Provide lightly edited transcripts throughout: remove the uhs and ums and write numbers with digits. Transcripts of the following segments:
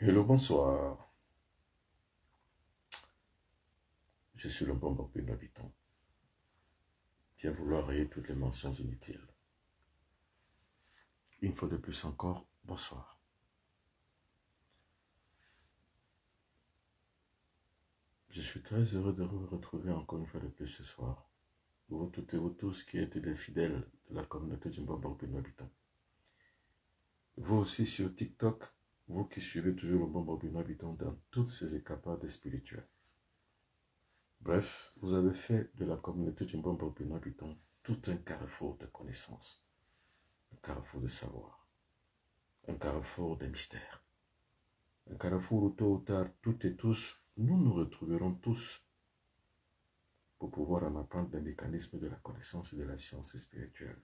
Hello, bonsoir. Je suis le bon Bokbin habitant. Viens vouloir rayer toutes les mentions inutiles. Une fois de plus encore, bonsoir. Je suis très heureux de vous retrouver encore une fois de plus ce soir. Vous toutes et vous tous qui êtes des fidèles de la communauté du bon Bokbin habitant. Vous aussi sur TikTok, vous qui suivez toujours le bon Bokbin habitant dans toutes ces escapades spirituelles. Bref, vous avez fait de la communauté du bon Bokbin habitant tout un carrefour de connaissances, un carrefour de savoir, un carrefour de mystères, un carrefour où tôt ou tard, toutes et tous, nous nous retrouverons tous pour pouvoir en apprendre les mécanismes de la connaissance et de la science spirituelle.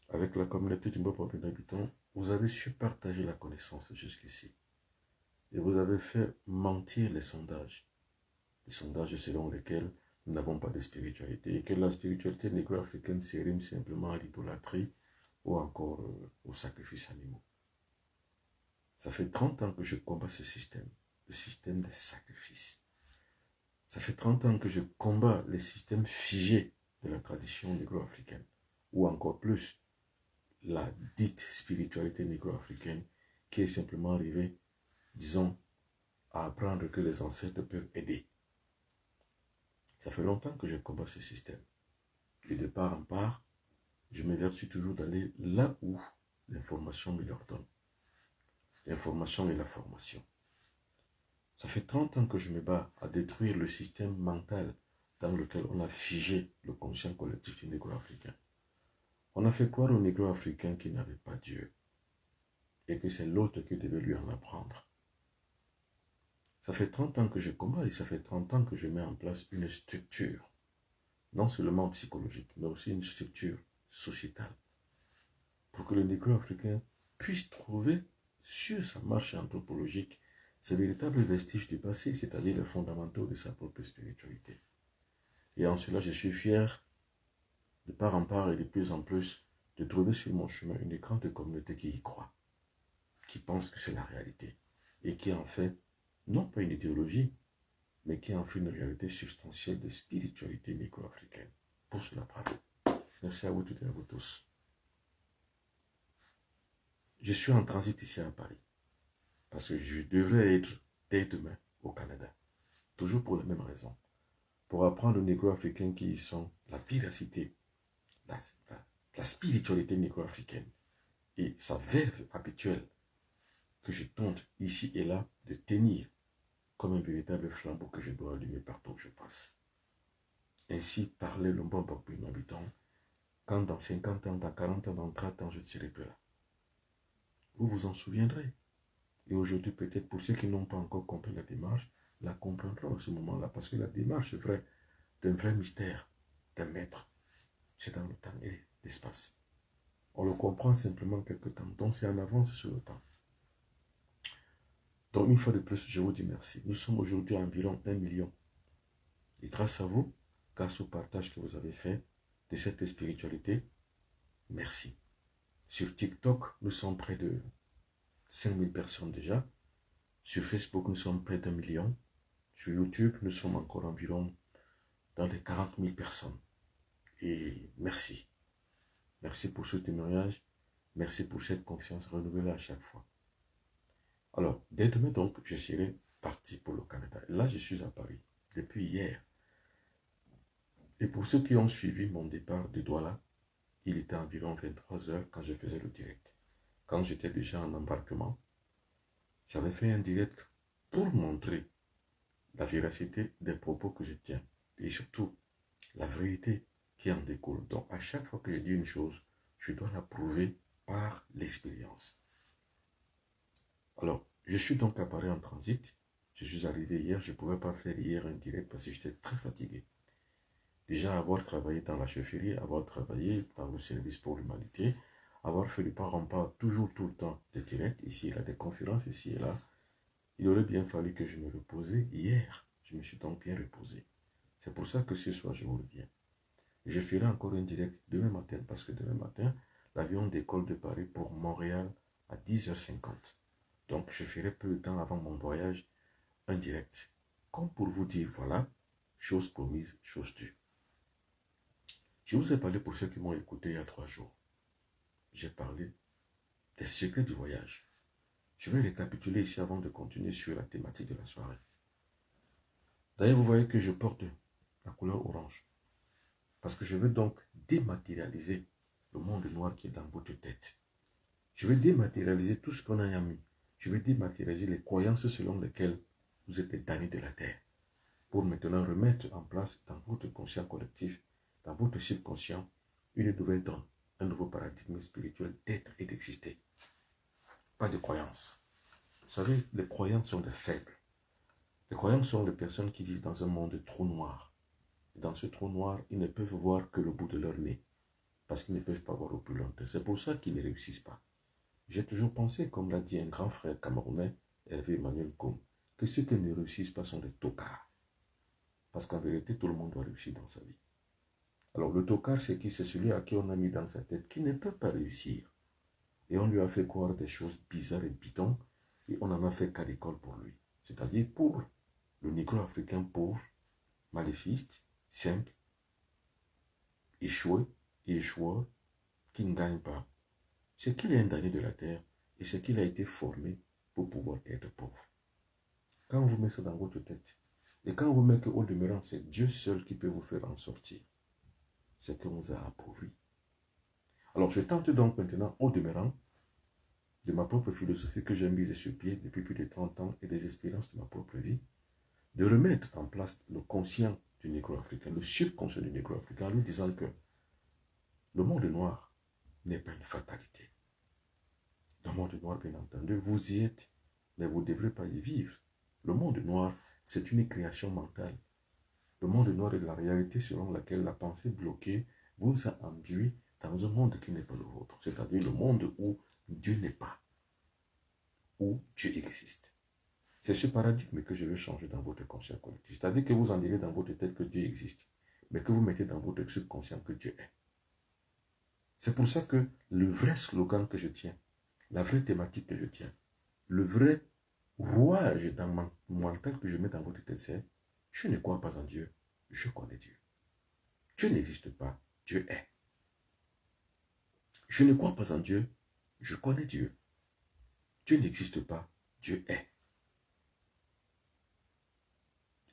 Avec la communauté du bon peuple d'habitants, vous avez su partager la connaissance jusqu'ici. Et vous avez fait mentir les sondages selon lesquels nous n'avons pas de spiritualité et que la spiritualité négro-africaine se rime simplement à l'idolâtrie ou encore aux sacrifices animaux. Ça fait 30 ans que je combats ce système, le système des sacrifices. Ça fait 30 ans que je combats les systèmes figés de la tradition négro-africaine, ou encore plus, la dite spiritualité négro-africaine qui est simplement arrivée, disons, à apprendre que les ancêtres peuvent aider. Ça fait longtemps que je combats ce système. Et de part en part, je m'évertue toujours d'aller là où l'information me l'ordonne. L'information et la formation. Ça fait 30 ans que je me bats à détruire le système mental dans lequel on a figé le conscient collectif du négro-africain. On a fait croire au négro-africain qu'il n'avait pas Dieu et que c'est l'autre qui devait lui en apprendre. Ça fait 30 ans que je combats et ça fait 30 ans que je mets en place une structure, non seulement psychologique, mais aussi une structure sociétale, pour que le négro-africain puisse trouver sur sa marche anthropologique ces véritables vestiges du passé, c'est-à-dire les fondamentaux de sa propre spiritualité. Et en cela, je suis fier, de part en part et de plus en plus, de trouver sur mon chemin une grande communauté qui y croit, qui pense que c'est la réalité, et qui en fait, non pas une idéologie, mais qui en fait une réalité substantielle de spiritualité négro-africaine. Pour cela, bravo. Merci à vous toutes et à vous tous. Je suis en transit ici à Paris, parce que je devrais être dès demain au Canada, toujours pour la même raison, pour apprendre aux négro-africains qui y sont la véracité, la spiritualité négro-africaine et sa verve habituelle que je tente ici et là de tenir comme un véritable flambeau que je dois allumer partout où je passe. Ainsi parlait le bon Bokbin habitant quand dans 50 ans, dans 40 ans, dans 30 ans, je ne serai plus là. Vous vous en souviendrez. Et aujourd'hui, peut-être pour ceux qui n'ont pas encore compris la démarche, la comprendront à ce moment-là, parce que la démarche est vraie, d'un vrai mystère, d'un maître. C'est dans le temps et l'espace. On le comprend simplement quelque temps, donc c'est en avance sur le temps. Donc une fois de plus, je vous dis merci. Nous sommes aujourd'hui à environ 1 million. Et grâce à vous, grâce au partage que vous avez fait de cette spiritualité, merci. Sur TikTok, nous sommes près de 5000 personnes déjà. Sur Facebook, nous sommes près d'1 million. Sur YouTube, nous sommes encore environ dans les 40 000 personnes. Et merci. Merci pour ce témoignage. Merci pour cette confiance renouvelée à chaque fois. Alors, dès demain donc, je serai parti pour le Canada. Là, je suis à Paris depuis hier. Et pour ceux qui ont suivi mon départ de Douala, il était environ 23 h quand je faisais le direct. Quand j'étais déjà en embarquement, j'avais fait un direct pour montrer la véracité des propos que je tiens. Et surtout, la vérité qui en découle. Donc, à chaque fois que je dis une chose, je dois la prouver par l'expérience. Alors, je suis donc à Paris en transit. Je suis arrivé hier, je ne pouvais pas faire hier un direct parce que j'étais très fatigué. Déjà, avoir travaillé dans la chefferie, avoir travaillé dans le service pour l'humanité, avoir fait du pas en pas toujours tout le temps des directs, ici et là, des conférences ici et là, il aurait bien fallu que je me reposais hier. Je me suis donc bien reposé. C'est pour ça que ce soir, je vous reviens. Je ferai encore un direct demain matin, parce que demain matin, l'avion décolle de Paris pour Montréal à 10 h 50. Donc, je ferai peu de temps avant mon voyage un direct. Comme pour vous dire, voilà, chose promise, chose due. Je vous ai parlé pour ceux qui m'ont écouté il y a 3 jours. J'ai parlé des secrets du voyage. Je vais récapituler ici avant de continuer sur la thématique de la soirée. D'ailleurs, vous voyez que je porte la couleur orange. Parce que je veux donc dématérialiser le monde noir qui est dans votre tête. Je vais dématérialiser tout ce qu'on a mis. Je vais dématérialiser les croyances selon lesquelles vous êtes les damnés de la terre. Pour maintenant remettre en place dans votre conscient collectif, dans votre subconscient, une nouvelle donne, un nouveau paradigme spirituel d'être et d'exister. Pas de croyances. Vous savez, les croyances sont des faibles. Les croyances sont des personnes qui vivent dans un monde trop noir. Et dans ce trou noir, ils ne peuvent voir que le bout de leur nez. Parce qu'ils ne peuvent pas voir au plus lointain. C'est pour ça qu'ils ne réussissent pas. J'ai toujours pensé, comme l'a dit un grand frère camerounais, Hervé Emmanuel Côme, que ceux qui ne réussissent pas sont des tocards. Parce qu'en vérité, tout le monde doit réussir dans sa vie. Alors le tocard, c'est qui? C'est celui à qui on a mis dans sa tête qui ne peut pas réussir. Et on lui a fait croire des choses bizarres et bidons, et on en a fait cas d'école pour lui. C'est-à-dire pour le négro-africain pauvre, maléfique, simple, échoué et échoueur, qui ne gagne pas. C'est qu'il est un damné de la terre et c'est qu'il a été formé pour pouvoir être pauvre. Quand on vous met ça dans votre tête, et quand on vous met qu'au demeurant, c'est Dieu seul qui peut vous faire en sortir, c'est qu'on vous a appauvri. Alors je tente donc maintenant, au demeurant, de ma propre philosophie que j'ai mise sur pied depuis plus de 30 ans et des expériences de ma propre vie, de remettre en place le conscient du négro-africain, le subconscient du négro-africain, en lui disant que le monde noir n'est pas une fatalité. Le monde noir, bien entendu, vous y êtes, mais vous ne devrez pas y vivre. Le monde noir, c'est une création mentale. Le monde noir est la réalité selon laquelle la pensée bloquée vous a induit dans un monde qui n'est pas le vôtre. C'est-à-dire le monde où Dieu n'est pas, où Dieu existe. C'est ce paradigme que je veux changer dans votre conscient collectif. C'est-à-dire que vous en direz dans votre tête que Dieu existe, mais que vous mettez dans votre subconscient que Dieu est. C'est pour ça que le vrai slogan que je tiens, la vraie thématique que je tiens, le vrai rouage dans mon mental que je mets dans votre tête, c'est je ne crois pas en Dieu, je connais Dieu. Dieu n'existe pas, Dieu est. Je ne crois pas en Dieu, je connais Dieu. Dieu n'existe pas, Dieu est.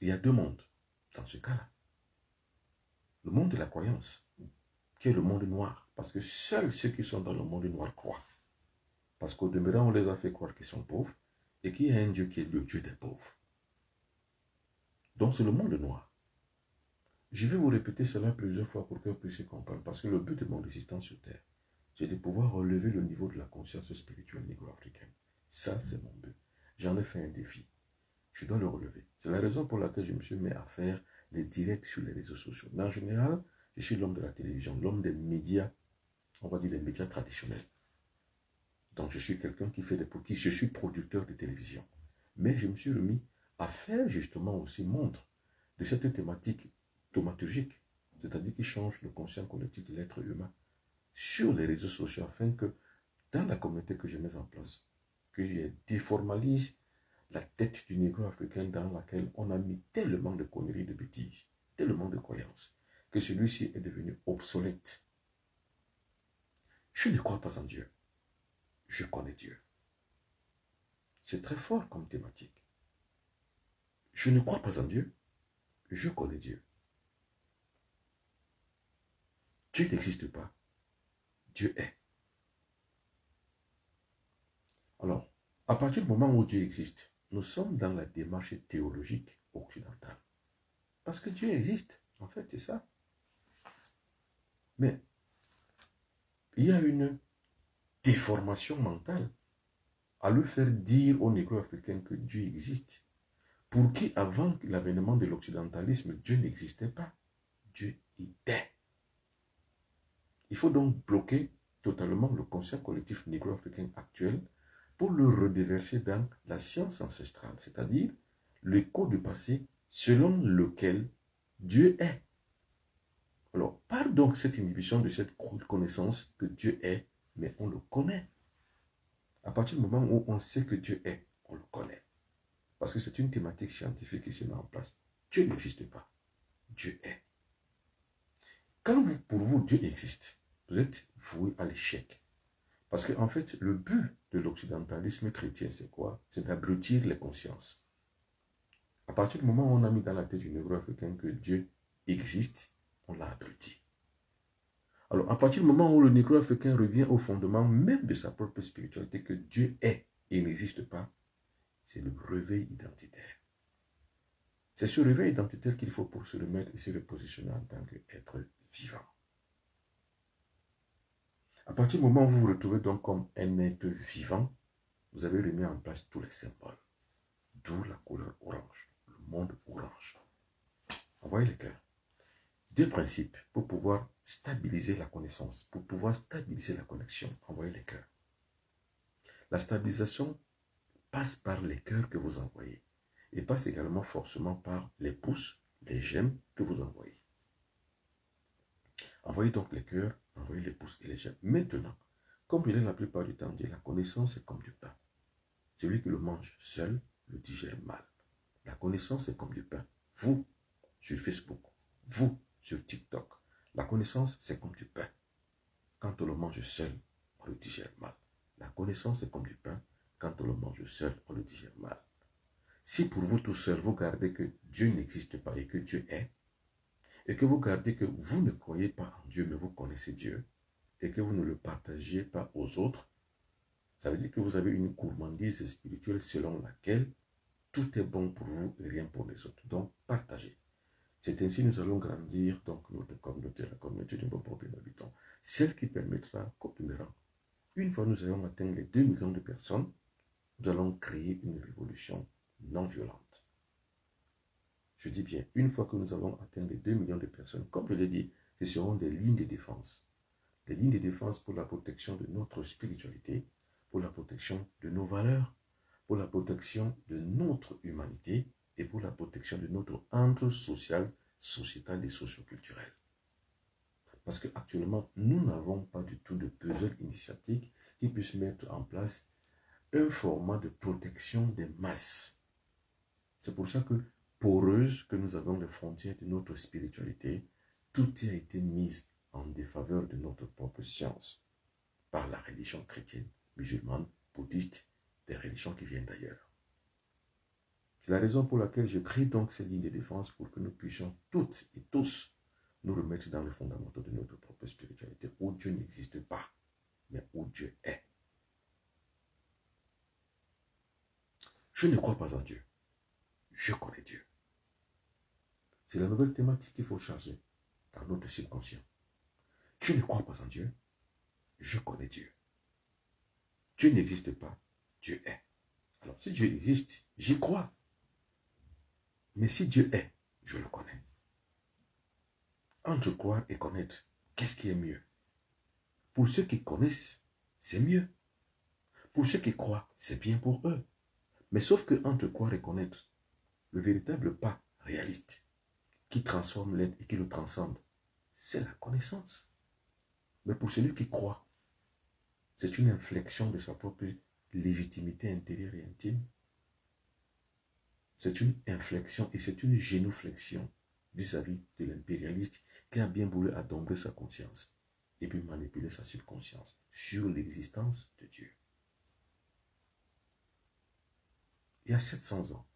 Il y a deux mondes dans ce cas-là. Le monde de la croyance, qui est le monde noir, parce que seuls ceux qui sont dans le monde noir croient. Parce qu'au demeurant, on les a fait croire qu'ils sont pauvres et qu'il y a un Dieu qui est le Dieu des pauvres. Donc c'est le monde noir. Je vais vous répéter cela plusieurs fois pour que vous puissiez comprendre, parce que le but de mon existence sur Terre, c'est de pouvoir relever le niveau de la conscience spirituelle négro-africaine. Ça, c'est mon but. J'en ai fait un défi. Je dois le relever. C'est la raison pour laquelle je me suis mis à faire les directs sur les réseaux sociaux. Mais en général, je suis l'homme de la télévision, l'homme des médias, on va dire des médias traditionnels. Donc je suis quelqu'un qui fait des produits, je suis producteur de télévision. Mais je me suis remis à faire justement aussi montre de cette thématique thaumaturgique, c'est-à-dire qui change le conscient collectif de l'être humain sur les réseaux sociaux afin que dans la communauté que je mets en place, que je déformalise la tête du négro africain dans laquelle on a mis tellement de conneries, de bêtises, tellement de croyances, que celui-ci est devenu obsolète. Je ne crois pas en Dieu. Je connais Dieu. C'est très fort comme thématique. Je ne crois pas en Dieu. Je connais Dieu. Dieu n'existe pas. Dieu est. Alors, à partir du moment où Dieu existe, nous sommes dans la démarche théologique occidentale. Parce que Dieu existe. En fait, c'est ça. Mais il y a une déformation mentale à lui faire dire aux négro-africains que Dieu existe. Pour qui, avant l'avènement de l'occidentalisme, Dieu n'existait pas. Dieu était. Il faut donc bloquer totalement le conscient collectif négro-africain actuel pour le redéverser dans la science ancestrale, c'est-à-dire l'écho du passé selon lequel Dieu est. Alors, par donc cette inhibition de cette connaissance que Dieu est, mais on le connaît. À partir du moment où on sait que Dieu est, on le connaît. Parce que c'est une thématique scientifique qui se met en place. Dieu n'existe pas. Dieu est. Quand pour vous, Dieu existe, vous êtes voué à l'échec. Parce qu'en fait, le but de l'occidentalisme chrétien, c'est quoi? C'est d'abrutir les consciences. À partir du moment où on a mis dans la tête du négro-africain que Dieu existe, on l'a abruti. Alors, à partir du moment où le négro-africain revient au fondement même de sa propre spiritualité, que Dieu est et n'existe pas, c'est le réveil identitaire. C'est ce réveil identitaire qu'il faut pour se remettre et se repositionner en tant qu'être vivant. À partir du moment où vous vous retrouvez donc comme un être vivant, vous avez remis en place tous les symboles. D'où la couleur orange, le monde orange. Envoyez les cœurs. Deux principes pour pouvoir stabiliser la connaissance, pour pouvoir stabiliser la connexion. Envoyez les cœurs. La stabilisation passe par les cœurs que vous envoyez et passe également forcément par les pouces, les j'aime que vous envoyez. Envoyez donc les cœurs, envoyez les pouces et les j'aime. Maintenant, comme il est la plupart du temps dit, la connaissance est comme du pain. Celui qui le mange seul le digère mal. La connaissance est comme du pain. Vous, sur Facebook, vous, sur TikTok, la connaissance c'est comme du pain. Quand on le mange seul, on le digère mal. La connaissance est comme du pain. Quand on le mange seul, on le digère mal. Si pour vous tout seul, vous gardez que Dieu n'existe pas et que Dieu est, et que vous gardez que vous ne croyez pas en Dieu, mais vous connaissez Dieu, et que vous ne le partagez pas aux autres, ça veut dire que vous avez une gourmandise spirituelle selon laquelle tout est bon pour vous et rien pour les autres. Donc, partagez. C'est ainsi que nous allons grandir donc notre communauté, la communauté du bon peuple habitant, celle qui permettra qu'au demeurant, une fois nous ayons atteint les 2 millions de personnes, nous allons créer une révolution non violente. Je dis bien, une fois que nous avons atteint les 2 millions de personnes, comme je l'ai dit, ce seront des lignes de défense. Des lignes de défense pour la protection de notre spiritualité, pour la protection de nos valeurs, pour la protection de notre humanité et pour la protection de notre ordre social, sociétal et socioculturel. Parce qu'actuellement, nous n'avons pas du tout de puzzle initiatique qui puisse mettre en place un format de protection des masses. C'est pour ça que, poreuse que nous avons les frontières de notre spiritualité, tout a été mis en défaveur de notre propre science par la religion chrétienne, musulmane, bouddhiste, des religions qui viennent d'ailleurs. C'est la raison pour laquelle je crée donc ces lignes de défense pour que nous puissions toutes et tous nous remettre dans les fondamentaux de notre propre spiritualité où Dieu n'existe pas, mais où Dieu est. Je ne crois pas en Dieu. Je connais Dieu. C'est la nouvelle thématique qu'il faut charger dans notre subconscient. Je ne crois pas en Dieu. Je connais Dieu. Dieu n'existe pas. Dieu est. Alors, si Dieu existe, j'y crois. Mais si Dieu est, je le connais. Entre croire et connaître, qu'est-ce qui est mieux? Pour ceux qui connaissent, c'est mieux. Pour ceux qui croient, c'est bien pour eux. Mais sauf que entre croire et connaître, le véritable pas réaliste qui transforme l'être et qui le transcende, c'est la connaissance. Mais pour celui qui croit, c'est une inflexion de sa propre légitimité intérieure et intime. C'est une inflexion et c'est une génuflexion vis-à-vis de l'impérialiste qui a bien voulu adombrer sa conscience et puis manipuler sa subconscience sur l'existence de Dieu. Il y a 700 ans,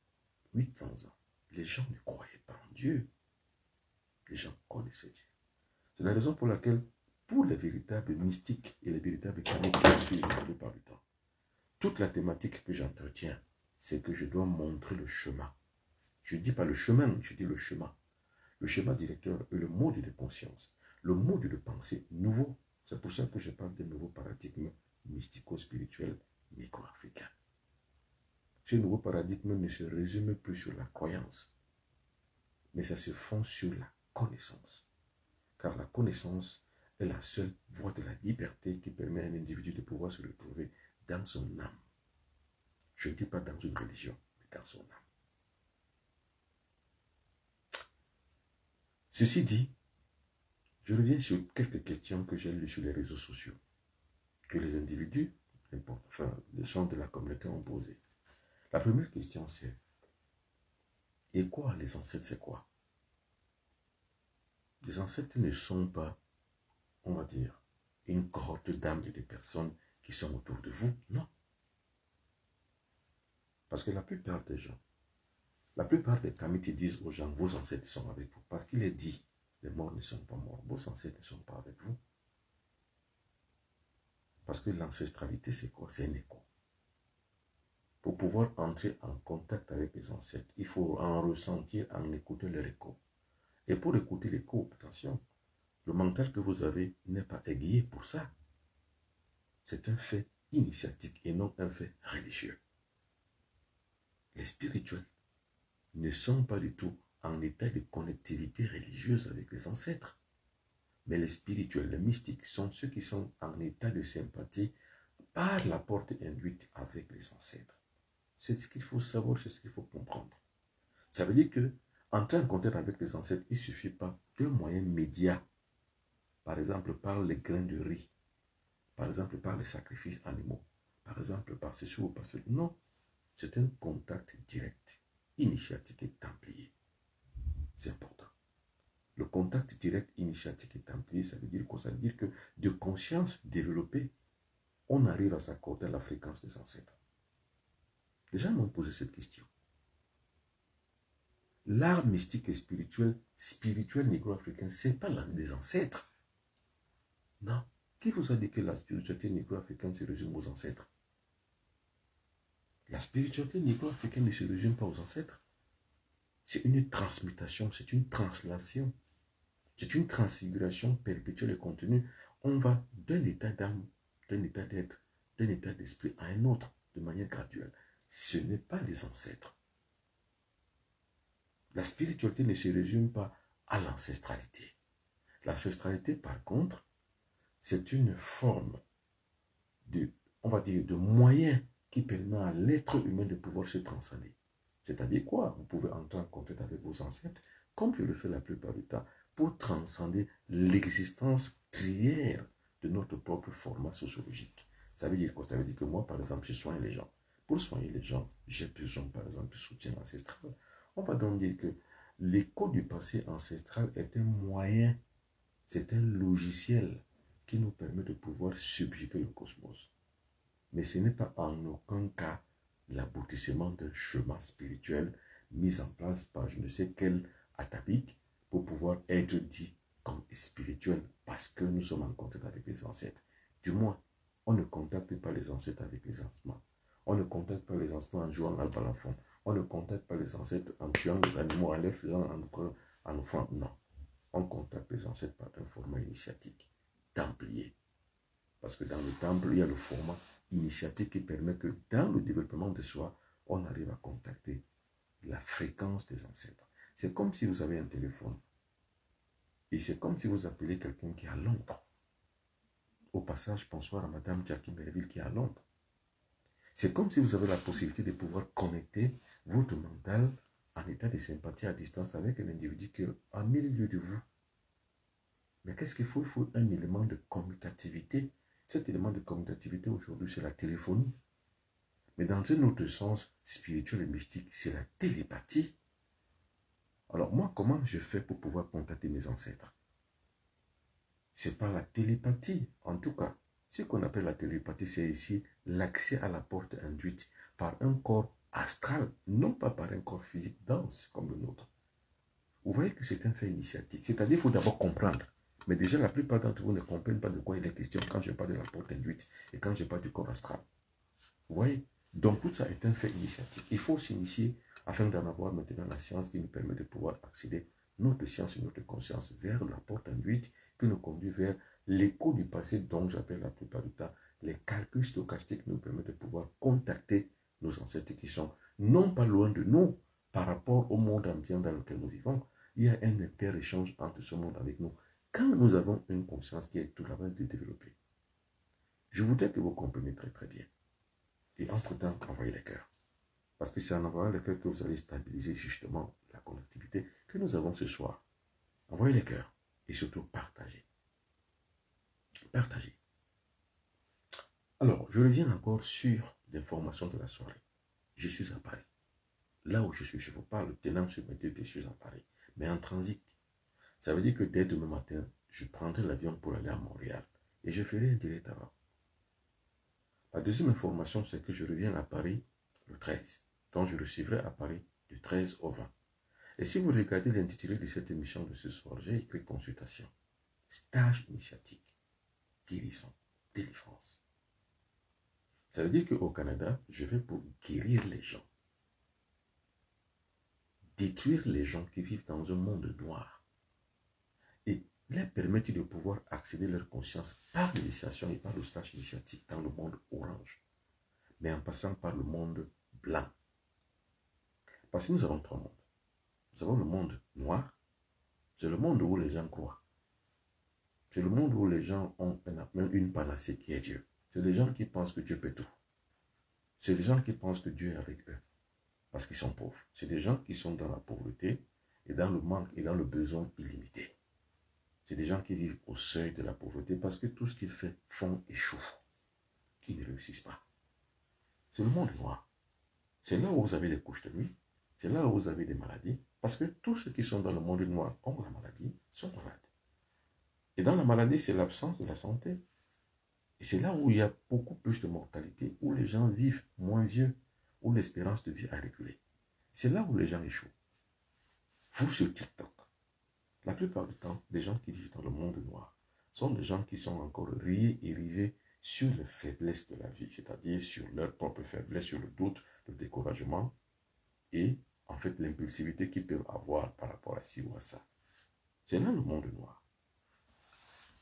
800 ans, les gens ne croyaient pas en Dieu. Les gens connaissaient Dieu. C'est la raison pour laquelle, pour les véritables mystiques et les véritables canaux qui suivent la plupart du temps, toute la thématique que j'entretiens, c'est que je dois montrer le chemin. Je ne dis pas le chemin, je dis le chemin. Le schéma directeur est le mode de conscience, le mode de pensée nouveau. C'est pour ça que je parle de nouveau paradigme mystico-spirituel micro-africain. Ce nouveau paradigme ne se résume plus sur la croyance, mais ça se fonde sur la connaissance. Car la connaissance est la seule voie de la liberté qui permet à un individu de pouvoir se retrouver dans son âme. Je ne dis pas dans une religion, mais dans son âme. Ceci dit, je reviens sur quelques questions que j'ai lues sur les réseaux sociaux, que les individus, enfin, les gens de la communauté ont posé. La première question, c'est, et quoi, les ancêtres, c'est quoi? Les ancêtres ne sont pas, on va dire, une cohorte d'âmes et de personnes qui sont autour de vous. Non. Parce que la plupart des gens, la plupart des kamites disent aux gens, vos ancêtres sont avec vous. Parce qu'il est dit, les morts ne sont pas morts, vos ancêtres ne sont pas avec vous. Parce que l'ancestralité, c'est quoi? C'est un écho. Pour pouvoir entrer en contact avec les ancêtres, il faut en ressentir, en écouter leur écho. Et pour écouter l'écho, attention, le mental que vous avez n'est pas aiguillé pour ça. C'est un fait initiatique et non un fait religieux. Les spirituels ne sont pas du tout en état de connectivité religieuse avec les ancêtres. Mais les spirituels, les mystiques, sont ceux qui sont en état de sympathie par la porte induite avec les ancêtres. C'est ce qu'il faut savoir, c'est ce qu'il faut comprendre. Ça veut dire que entrer en contact avec les ancêtres, il ne suffit pas d'un moyen médias. Par exemple, par les grains de riz. Par exemple, par les sacrifices animaux. Par exemple, par ceci ou par cela. Non, c'est un contact direct, initiatique et templier. C'est important. Le contact direct, initiatique et templier, ça veut dire quoi? Ça veut dire que de conscience développée, on arrive à s'accorder à la fréquence des ancêtres. Les gens m'ont posé cette question. L'art mystique et spirituel négro-africain, ce n'est pas l'art des ancêtres. Non. Qui vous a dit que la spiritualité négro-africaine se résume aux ancêtres? La spiritualité négro-africaine ne se résume pas aux ancêtres. C'est une transmutation, c'est une translation. C'est une transfiguration perpétuelle et continue. On va d'un état d'âme, d'un état d'être, d'un état d'esprit à un autre, de manière graduelle. Ce n'est pas les ancêtres. La spiritualité ne se résume pas à l'ancestralité. L'ancestralité, par contre, c'est une forme de, on va dire, de moyen qui permet à l'être humain de pouvoir se transcender. C'est-à-dire quoi? Vous pouvez entrer en contact avec vos ancêtres, comme je le fais la plupart du temps, pour transcender l'existence trière de notre propre format sociologique. Ça veut dire quoi? Ça veut dire que moi, par exemple, je soigne les gens. Pour soigner les gens, j'ai besoin, par exemple, de soutien ancestral. On va donc dire que l'écho du passé ancestral est un moyen, c'est un logiciel qui nous permet de pouvoir subjuguer le cosmos. Mais ce n'est pas en aucun cas l'aboutissement d'un chemin spirituel mis en place par je ne sais quel atavique pour pouvoir être dit comme spirituel parce que nous sommes en contact avec les ancêtres. Du moins, on ne contacte pas les ancêtres avec les instruments. On ne contacte pas les ancêtres en jouant à balafon. On ne contacte pas les ancêtres en tuant les animaux, en les faisant en offrant. Non. On contacte les ancêtres par un format initiatique, templier. Parce que dans le temple, il y a le format initiatique qui permet que dans le développement de soi, on arrive à contacter la fréquence des ancêtres. C'est comme si vous avez un téléphone et c'est comme si vous appelez quelqu'un qui est à Londres. Au passage, bonsoir à Madame Jackie Belleville qui est à Londres. C'est comme si vous avez la possibilité de pouvoir connecter votre mental en état de sympathie à distance avec un individu qui est à 1000 lieues de vous. Mais qu'est-ce qu'il faut? Il faut un élément de commutativité. Cet élément de commutativité aujourd'hui, c'est la téléphonie. Mais dans un autre sens spirituel et mystique, c'est la télépathie. Alors moi, comment je fais pour pouvoir contacter mes ancêtres? C'est par la télépathie. En tout cas, ce qu'on appelle la télépathie, c'est ici l'accès à la porte induite par un corps astral, non pas par un corps physique dense comme le nôtre. Vous voyez que c'est un fait initiatique. C'est-à-dire qu'il faut d'abord comprendre. Mais déjà, la plupart d'entre vous ne comprennent pas de quoi il est question quand je parle de la porte induite et quand je parle du corps astral. Vous voyez? Donc, tout ça est un fait initiatique. Il faut s'initier afin d'en avoir maintenant la science qui nous permet de pouvoir accéder notre science et notre conscience vers la porte induite qui nous conduit vers l'écho du passé, dont j'appelle la plupart du temps les calculs stochastiques qui nous permettent de pouvoir contacter nos ancêtres qui sont non pas loin de nous par rapport au monde ambiant dans lequel nous vivons. Il y a un inter-échange entre ce monde avec nous quand nous avons une conscience qui est tout la de développer. Je voudrais que vous compreniez très très bien. Et entre-temps, envoyez les cœurs. Parce que c'est en envoyant les cœurs que vous allez stabiliser justement la connectivité que nous avons ce soir. Envoyez les cœurs et surtout partagez. Partagez. Alors, je reviens encore sur l'information de la soirée. Je suis à Paris. Là où je suis, je vous parle, tenant sur mes deux pieds, je suis à Paris. Mais en transit. Ça veut dire que dès demain matin, je prendrai l'avion pour aller à Montréal. Et je ferai un direct avant. La deuxième information, c'est que je reviens à Paris le 13. Donc, je recevrai à Paris du 13 au 20. Et si vous regardez l'intitulé de cette émission de ce soir, j'ai écrit consultation. Stage initiatique, guérison, délivrance. Ça veut dire qu'au Canada, je vais pour guérir les gens. Détruire les gens qui vivent dans un monde noir. Et leur permettre de pouvoir accéder à leur conscience par l'initiation et par le stage initiatique dans le monde orange. Mais en passant par le monde blanc. Parce que nous avons trois mondes. Nous avons le monde noir. C'est le monde où les gens croient. C'est le monde où les gens ont une panacée qui est Dieu. C'est les gens qui pensent que Dieu peut tout. C'est les gens qui pensent que Dieu est avec eux. Parce qu'ils sont pauvres. C'est des gens qui sont dans la pauvreté et dans le manque et dans le besoin illimité. C'est des gens qui vivent au seuil de la pauvreté parce que tout ce qu'ils font échoue. Qui ne réussissent pas. C'est le monde noir. C'est là où vous avez des couches de nuit. C'est là où vous avez des maladies. Parce que tous ceux qui sont dans le monde noir ont la maladie, sont malades. Et dans la maladie, c'est l'absence de la santé. Et c'est là où il y a beaucoup plus de mortalité, où les gens vivent moins vieux, où l'espérance de vie a reculé. C'est là où les gens échouent. Vous sur TikTok, la plupart du temps, les gens qui vivent dans le monde noir sont des gens qui sont encore riés et rivés sur les faiblesses de la vie, c'est-à-dire sur leur propre faiblesse, sur le doute, le découragement et en fait l'impulsivité qu'ils peuvent avoir par rapport à ci ou à ça. C'est là le monde noir.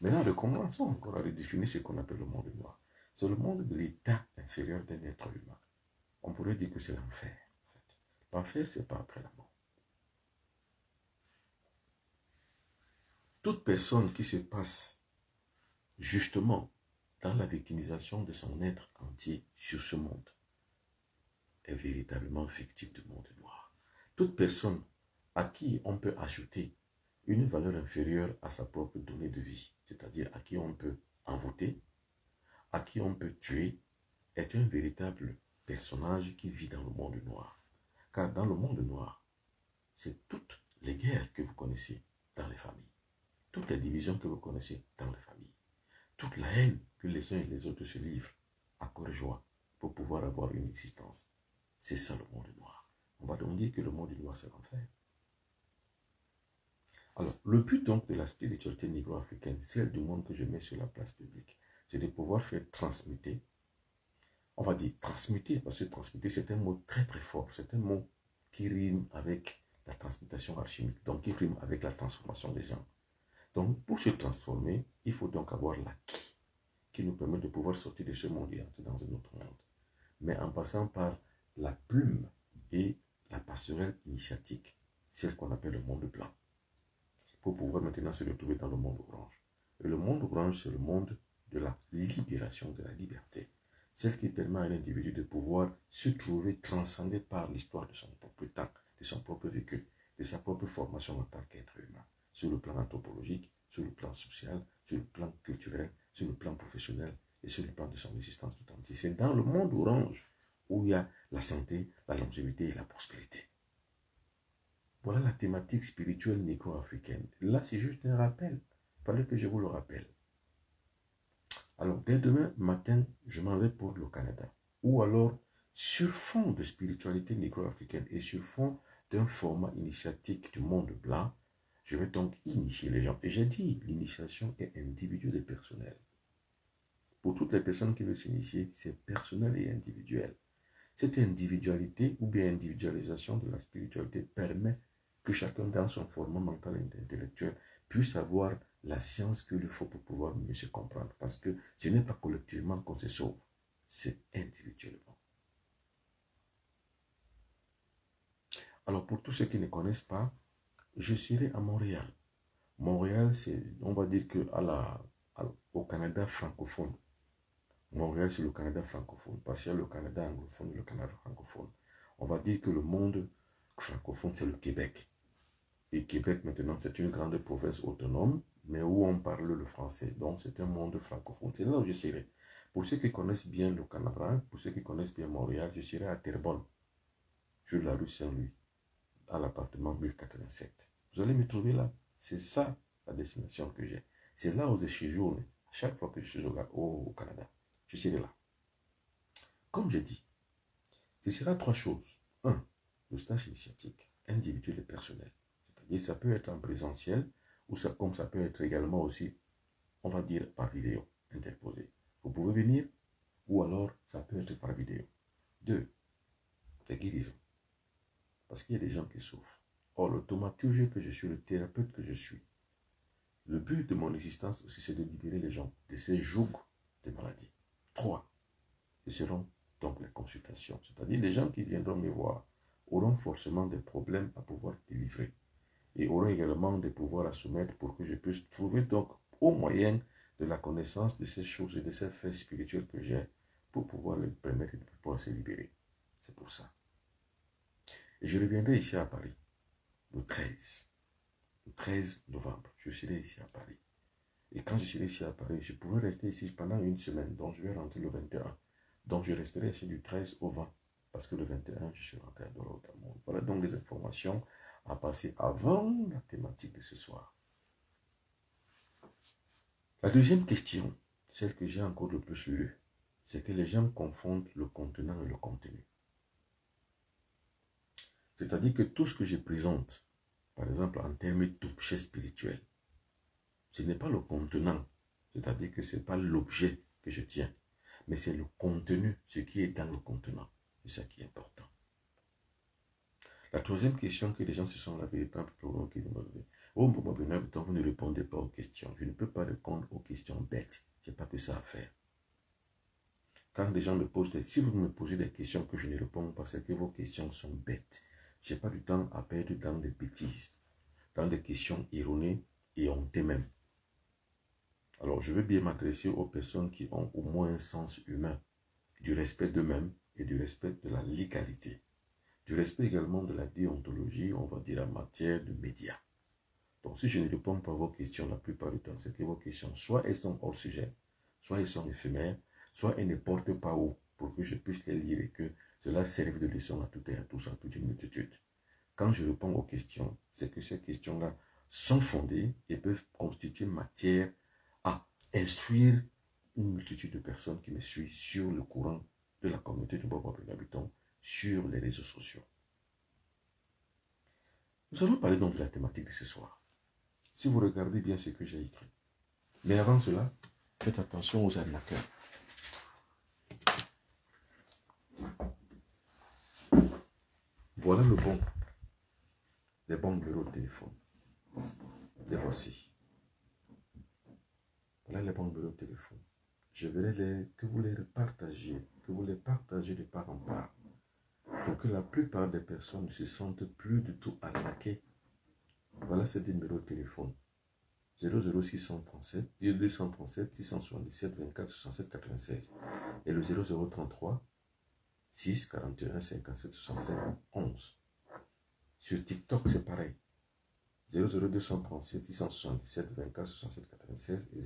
Maintenant, recommençons encore à redéfinir ce qu'on appelle le monde noir. C'est le monde de l'état inférieur d'un être humain. On pourrait dire que c'est l'enfer. En fait. L'enfer, ce n'est pas après la mort. Toute personne qui se passe justement dans la victimisation de son être entier sur ce monde est véritablement victime du monde noir. Toute personne à qui on peut ajouter une valeur inférieure à sa propre donnée de vie, c'est-à-dire à qui on peut envoûter, à qui on peut tuer, est un véritable personnage qui vit dans le monde noir. Car dans le monde noir, c'est toutes les guerres que vous connaissez dans les familles, toutes les divisions que vous connaissez dans les familles, toute la haine que les uns et les autres se livrent à corps et joie pour pouvoir avoir une existence. C'est ça le monde noir. On va donc dire que le monde noir, c'est l'enfer. Alors, le but donc de la spiritualité négro-africaine, celle du monde que je mets sur la place publique, c'est de pouvoir faire transmuter, on va dire transmuter, parce que transmuter c'est un mot très très fort, c'est un mot qui rime avec la transmutation alchimique, donc qui rime avec la transformation des gens. Donc, pour se transformer, il faut donc avoir l'acquis qui nous permet de pouvoir sortir de ce monde et entrer dans un autre monde. Mais en passant par la plume et la passerelle initiatique, celle qu'on appelle le monde blanc, pour pouvoir maintenant se retrouver dans le monde orange. Et le monde orange, c'est le monde de la libération, de la liberté. Celle qui permet à l'individu de pouvoir se trouver transcendé par l'histoire de son propre temps, de son propre vécu, de sa propre formation en tant qu'être humain, sur le plan anthropologique, sur le plan social, sur le plan culturel, sur le plan professionnel et sur le plan de son existence tout entière. C'est dans le monde orange où il y a la santé, la longévité et la prospérité. Voilà la thématique spirituelle négro-africaine. Là, c'est juste un rappel. Il fallait que je vous le rappelle. Alors, dès demain matin, je m'en vais pour le Canada. Ou alors, sur fond de spiritualité négro-africaine et sur fond d'un format initiatique du monde blanc, je vais donc initier les gens. Et j'ai dit, l'initiation est individuelle et personnelle. Pour toutes les personnes qui veulent s'initier, c'est personnel et individuel. Cette individualité ou bien individualisation de la spiritualité permet que chacun dans son format mental et intellectuel puisse avoir la science qu'il lui faut pour pouvoir mieux se comprendre. Parce que ce n'est pas collectivement qu'on se sauve, c'est individuellement. Alors pour tous ceux qui ne connaissent pas, je serai à Montréal. Montréal, c'est, on va dire que au Canada francophone. Montréal, c'est le Canada francophone. Parce qu'il y a le Canada anglophone et le Canada francophone. On va dire que le monde francophone, c'est le Québec. Et Québec, maintenant, c'est une grande province autonome, mais où on parle le français. Donc, c'est un monde francophone. C'est là où je serai. Pour ceux qui connaissent bien le Canada, pour ceux qui connaissent bien Montréal, je serai à Terrebonne, sur la rue Saint-Louis, à l'appartement 1087. Vous allez me trouver là. C'est ça la destination que j'ai. C'est là où je séjourne chaque fois que je suis au Canada. Je serai là. Comme je dis, ce sera trois choses. Un, le stage initiatique, individuel et personnel. C'est-à-dire, ça peut être en présentiel, ou ça, comme ça peut être également aussi, on va dire, par vidéo interposée. Vous pouvez venir, ou alors ça peut être par vidéo. Deux, la guérison. Parce qu'il y a des gens qui souffrent. Or, le thaumaturge que je suis, le thérapeute que je suis, le but de mon existence aussi, c'est de libérer les gens de ces jougs de maladies. Trois, ce seront donc les consultations. C'est-à-dire, les gens qui viendront me voir auront forcément des problèmes à pouvoir délivrer. Et auront également des pouvoirs à soumettre pour que je puisse trouver donc au moyen de la connaissance de ces choses et de ces faits spirituels que j'ai pour pouvoir leur permettre de pouvoir se libérer. C'est pour ça. Et je reviendrai ici à Paris le 13. Le 13 novembre, je serai ici à Paris. Et quand je serai ici à Paris, je pourrai rester ici pendant une semaine. Donc je vais rentrer le 21. Donc je resterai ici du 13 au 20. Parce que le 21, je suis rentré à Dorotamo. Voilà donc les informations à passer avant la thématique de ce soir. La deuxième question, celle que j'ai encore le plus lue, c'est que les gens confondent le contenant et le contenu. C'est-à-dire que tout ce que je présente, par exemple en termes d'objet spirituel, ce n'est pas le contenant, c'est-à-dire que ce n'est pas l'objet que je tiens, mais c'est le contenu, ce qui est dans le contenant. C'est ça qui est important. La troisième question que les gens se sont la véritable problème qu'ils m'ont donné. Oh, vous ne répondez pas aux questions. Je ne peux pas répondre aux questions bêtes. Je n'ai pas que ça à faire. Quand les gens me posent si vous me posez des questions que je ne réponds pas, c'est que vos questions sont bêtes. Je n'ai pas du temps à perdre dans des bêtises, dans des questions erronées et honteuses même. Alors, je veux bien m'adresser aux personnes qui ont au moins un sens humain, du respect d'eux-mêmes et du respect de la légalité. Du respect également de la déontologie, on va dire en matière de médias. Donc, si je ne réponds pas à vos questions la plupart du temps, c'est que vos questions, soit elles sont hors sujet, soit elles sont éphémères, soit elles ne portent pas haut pour que je puisse les lire et que cela serve de leçon à tout et à tous, à toute une multitude. Quand je réponds aux questions, c'est que ces questions-là sont fondées et peuvent constituer matière à instruire une multitude de personnes qui me suivent sur le courant de la communauté du Bobo Habitant sur les réseaux sociaux. Nous allons parler donc de la thématique de ce soir. Si vous regardez bien ce que j'ai écrit. Mais avant cela, faites attention aux arnaqueurs. Voilà les bons numéros de téléphone. Les voici. Voilà les bons numéros de téléphone. Je verrai que vous les partagiez, de part en part, pour que la plupart des personnes ne se sentent plus du tout arnaquées. Voilà ces numéros de téléphone. 00637, 237, 677, 24, 67, 96 et le 0033, 6, 41, 57, 65, 11. Sur TikTok, c'est pareil. 00237, 677, 24, 67, 96 et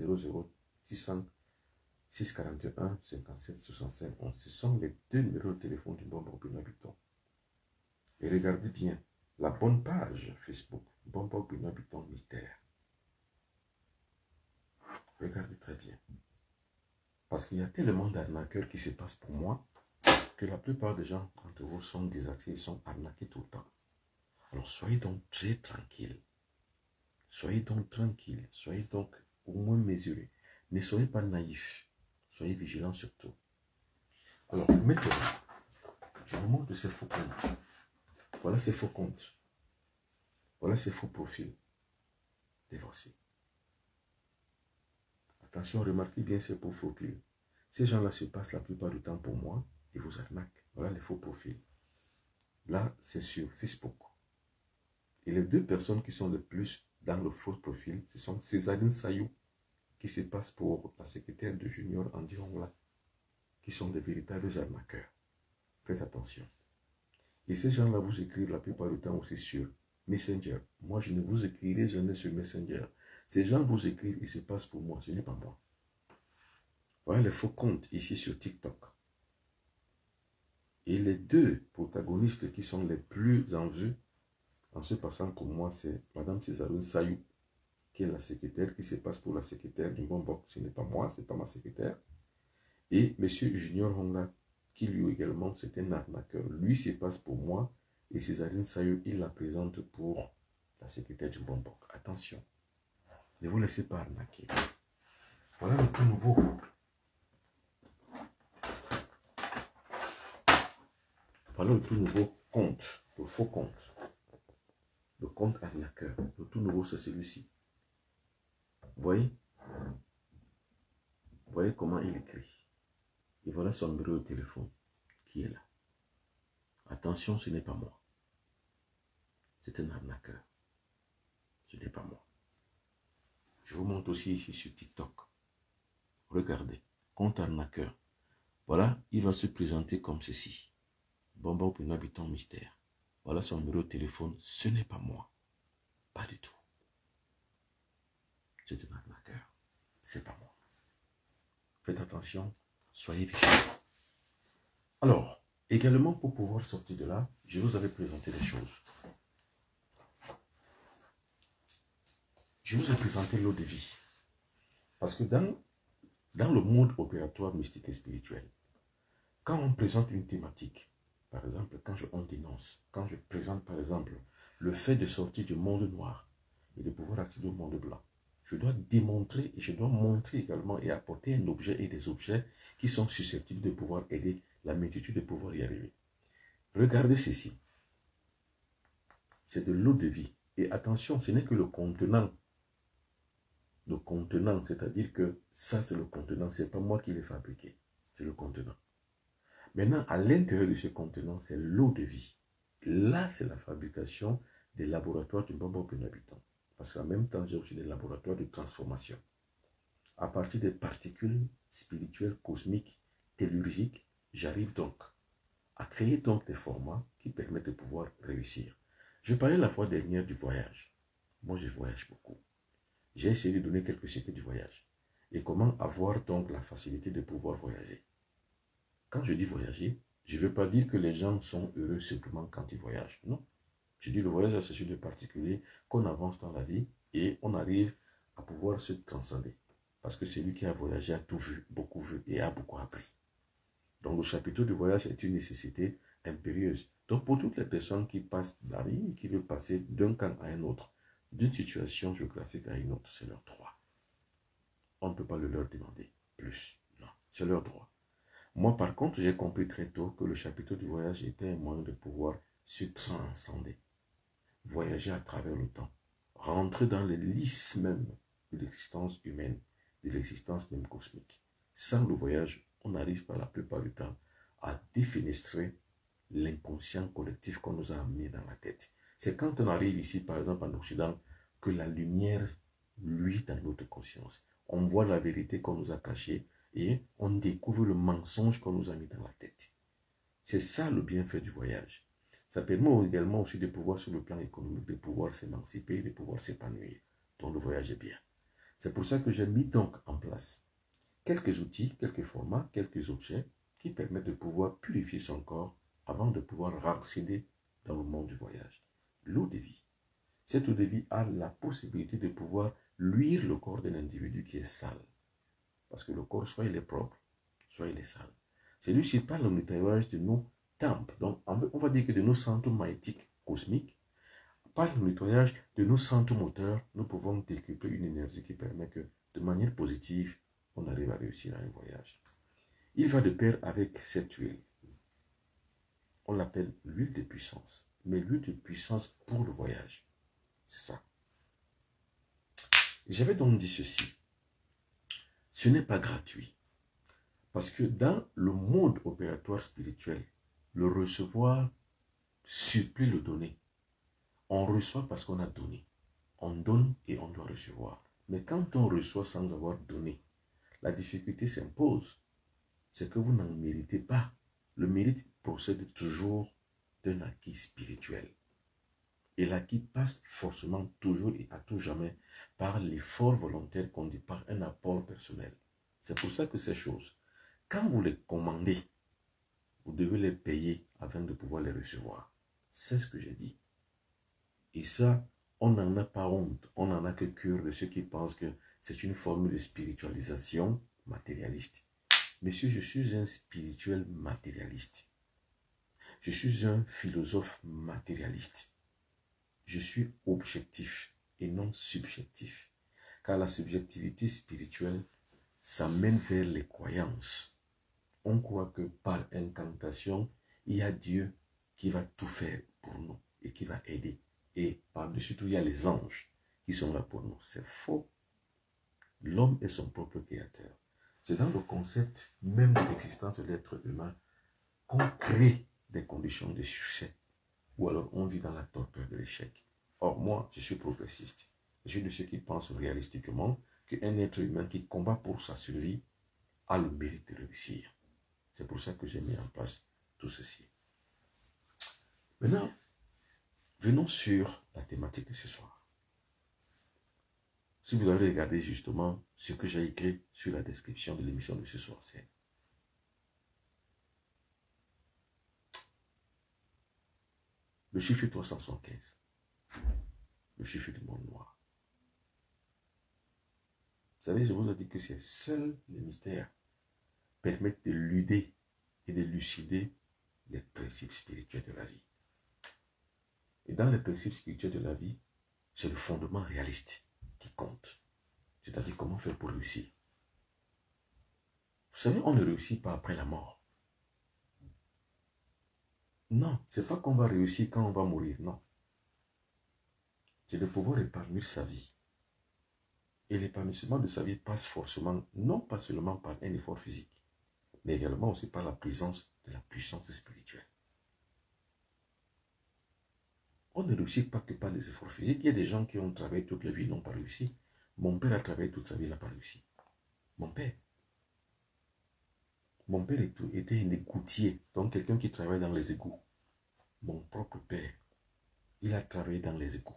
00641, 57, 65, 11. Ce sont les deux numéros de téléphone du Bobo Habitant. Et regardez bien la bonne page Facebook, Bobo Habitant Mystère. Regardez très bien. Parce qu'il y a tellement d'arnaqueurs qui se passent pour moi que la plupart des gens d'entre vous sont désaxés, ils sont arnaqués tout le temps. Alors soyez donc très tranquilles. Soyez donc tranquilles. Soyez donc au moins mesurés. Ne soyez pas naïfs. Soyez vigilants surtout. Alors maintenant, je vous montre ces faux comptes. Voilà ces faux comptes. Voilà ces faux profils. Les voici. Attention, remarquez bien ces faux profils. Ces gens-là se passent la plupart du temps pour moi et vous arnaquent. Voilà les faux profils. Là, c'est sur Facebook. Et les deux personnes qui sont le plus dans le faux profil, ce sont Césarine Sayou, qui se passe pour la secrétaire de Junior Andy Hongla, qui sont des véritables arnaqueurs. Faites attention. Et ces gens-là vous écrivent la plupart du temps aussi sur Messenger. Moi, je ne vous écrirai jamais sur Messenger. Ces gens vous écrivent et se passent pour moi, ce n'est pas moi. Voilà les faux comptes ici sur TikTok. Et les deux protagonistes qui sont les plus en vue, en se passant pour moi, c'est Madame Césarine Sayou, qui est la secrétaire, qui se passe pour la secrétaire du Bombok. Ce n'est pas moi, ce n'est pas ma secrétaire. Et M. Junior Honga, qui lui également, c'est un arnaqueur. Lui se passe pour moi, et Césarine Sayou, il la présente pour la secrétaire du Bombok. Attention, ne vous laissez pas arnaquer. Voilà le tout nouveau. Voilà le tout nouveau compte, le faux compte. Le compte arnaqueur. Le tout nouveau, c'est celui-ci. Vous voyez? Vous voyez comment il écrit. Et voilà son numéro de téléphone qui est là. Attention, ce n'est pas moi. C'est un arnaqueur. Ce n'est pas moi. Je vous montre aussi ici sur TikTok. Regardez. Compte arnaqueur. Voilà, il va se présenter comme ceci. Bomba pour un habitant mystère. Voilà son numéro de téléphone. Ce n'est pas moi. Pas du tout. C'est un arnaqueur. C'est pas moi. Faites attention. Soyez vigilants. Alors, également pour pouvoir sortir de là, je vous avais présenté des choses. Je vous ai présenté l'eau de vie. Parce que dans le monde opératoire mystique et spirituel, quand on présente une thématique, par exemple, on dénonce, quand je présente par exemple le fait de sortir du monde noir et de pouvoir accéder au monde blanc, je dois démontrer et je dois montrer également et apporter un objet et des objets qui sont susceptibles de pouvoir aider la multitude de pouvoir y arriver. Regardez ceci. C'est de l'eau de vie. Et attention, ce n'est que le contenant. Le contenant, c'est-à-dire que ça c'est le contenant, ce n'est pas moi qui l'ai fabriqué, c'est le contenant. Maintenant, à l'intérieur de ce contenant, c'est l'eau de vie. Là, c'est la fabrication des laboratoires du Bombok pour un habitant. Parce qu'en même temps, j'ai aussi des laboratoires de transformation. À partir des particules spirituelles, cosmiques, tellurigiques, j'arrive donc à créer donc des formats qui permettent de pouvoir réussir. Je parlais la fois dernière du voyage. Moi, je voyage beaucoup. J'ai essayé de donner quelques secrets du voyage. Et comment avoir donc la facilité de pouvoir voyager. Quand je dis voyager, je ne veux pas dire que les gens sont heureux simplement quand ils voyagent. Non. Je dis le voyage a ceci de particulier qu'on avance dans la vie et on arrive à pouvoir se transcender. Parce que celui qui a voyagé a tout vu, beaucoup vu et a beaucoup appris. Donc le chapitre du voyage est une nécessité impérieuse. Donc pour toutes les personnes qui passent la vie, qui veulent passer d'un camp à un autre, d'une situation géographique à une autre, c'est leur droit. On ne peut pas le leur demander plus. Non, c'est leur droit. Moi, par contre, j'ai compris très tôt que le chapitre du voyage était un moyen de pouvoir se transcender. Voyager à travers le temps. Rentrer dans les lisses même de l'existence humaine, de l'existence même cosmique. Sans le voyage, on arrive par la plupart du temps à défenestrer l'inconscient collectif qu'on nous a amené dans la tête. C'est quand on arrive ici, par exemple en Occident, que la lumière luit dans notre conscience. On voit la vérité qu'on nous a cachée et on découvre le mensonge qu'on nous a mis dans la tête. C'est ça le bienfait du voyage. Ça permet également aussi de pouvoir, sur le plan économique, de pouvoir s'émanciper, de pouvoir s'épanouir. Donc le voyage est bien. C'est pour ça que j'ai mis donc en place quelques outils, quelques formats, quelques objets qui permettent de pouvoir purifier son corps avant de pouvoir accéder dans le monde du voyage. L'eau de vie. Cette eau de vie a la possibilité de pouvoir luire le corps d'un individu qui est sale. Parce que le corps, soit il est propre, soit il est sale. Celui-ci parle au nettoyage de nos temples. Donc, on va dire que de nos centres magnétiques cosmiques, par le nettoyage de nos centres moteurs, nous pouvons décupler une énergie qui permet que, de manière positive, on arrive à réussir à un voyage. Il va de pair avec cette huile. On l'appelle l'huile de puissance. Mais l'huile de puissance pour le voyage. C'est ça. J'avais donc dit ceci. Ce n'est pas gratuit. Parce que dans le monde opératoire spirituel, le recevoir supplie le donner. On reçoit parce qu'on a donné. On donne et on doit recevoir. Mais quand on reçoit sans avoir donné, la difficulté s'impose. C'est que vous n'en méritez pas. Le mérite procède toujours d'un acquis spirituel. Et l'acquis passe forcément toujours et à tout jamais par l'effort volontaire qu'on dit par un apport personnel. C'est pour ça que ces choses, quand vous les commandez, vous devez les payer afin de pouvoir les recevoir. C'est ce que j'ai dit. Et ça, on n'en a pas honte. On n'en a que cœur de ceux qui pensent que c'est une forme de spiritualisation matérialiste. Monsieur, je suis un spirituel matérialiste. Je suis un philosophe matérialiste. Je suis objectif et non subjectif. Car la subjectivité spirituelle, ça mène vers les croyances. On croit que par incantation, il y a Dieu qui va tout faire pour nous et qui va aider. Et par-dessus tout, il y a les anges qui sont là pour nous. C'est faux. L'homme est son propre créateur. C'est dans le concept même de l'existence de l'être humain qu'on crée des conditions de succès. Ou alors on vit dans la torpeur de l'échec. Or, moi, je suis progressiste. Je suis de ceux qui pensent réalistiquement qu'un être humain qui combat pour sa survie a le mérite de réussir. C'est pour ça que j'ai mis en place tout ceci. Maintenant, venons sur la thématique de ce soir. Si vous avez regardé justement ce que j'ai écrit sur la description de l'émission de ce soir, c'est le chiffre 375, le chiffre du monde noir. Vous savez, je vous ai dit que c'est seuls les mystères permettent de luder et de lucider les principes spirituels de la vie. Et dans les principes spirituels de la vie, c'est le fondement réaliste qui compte. C'est-à-dire comment faire pour réussir. Vous savez, on ne réussit pas après la mort. Non, c'est pas qu'on va réussir quand on va mourir, non. C'est de pouvoir épargner sa vie. Et l'épanouissement de sa vie passe forcément, non pas seulement par un effort physique, mais également aussi par la présence de la puissance spirituelle. On ne réussit pas que par les efforts physiques. Il y a des gens qui ont travaillé toute leur vie et n'ont pas réussi. Mon père a travaillé toute sa vie, il n'a pas réussi. Mon père était un égoutier, donc quelqu'un qui travaille dans les égouts. Mon propre père, il a travaillé dans les égouts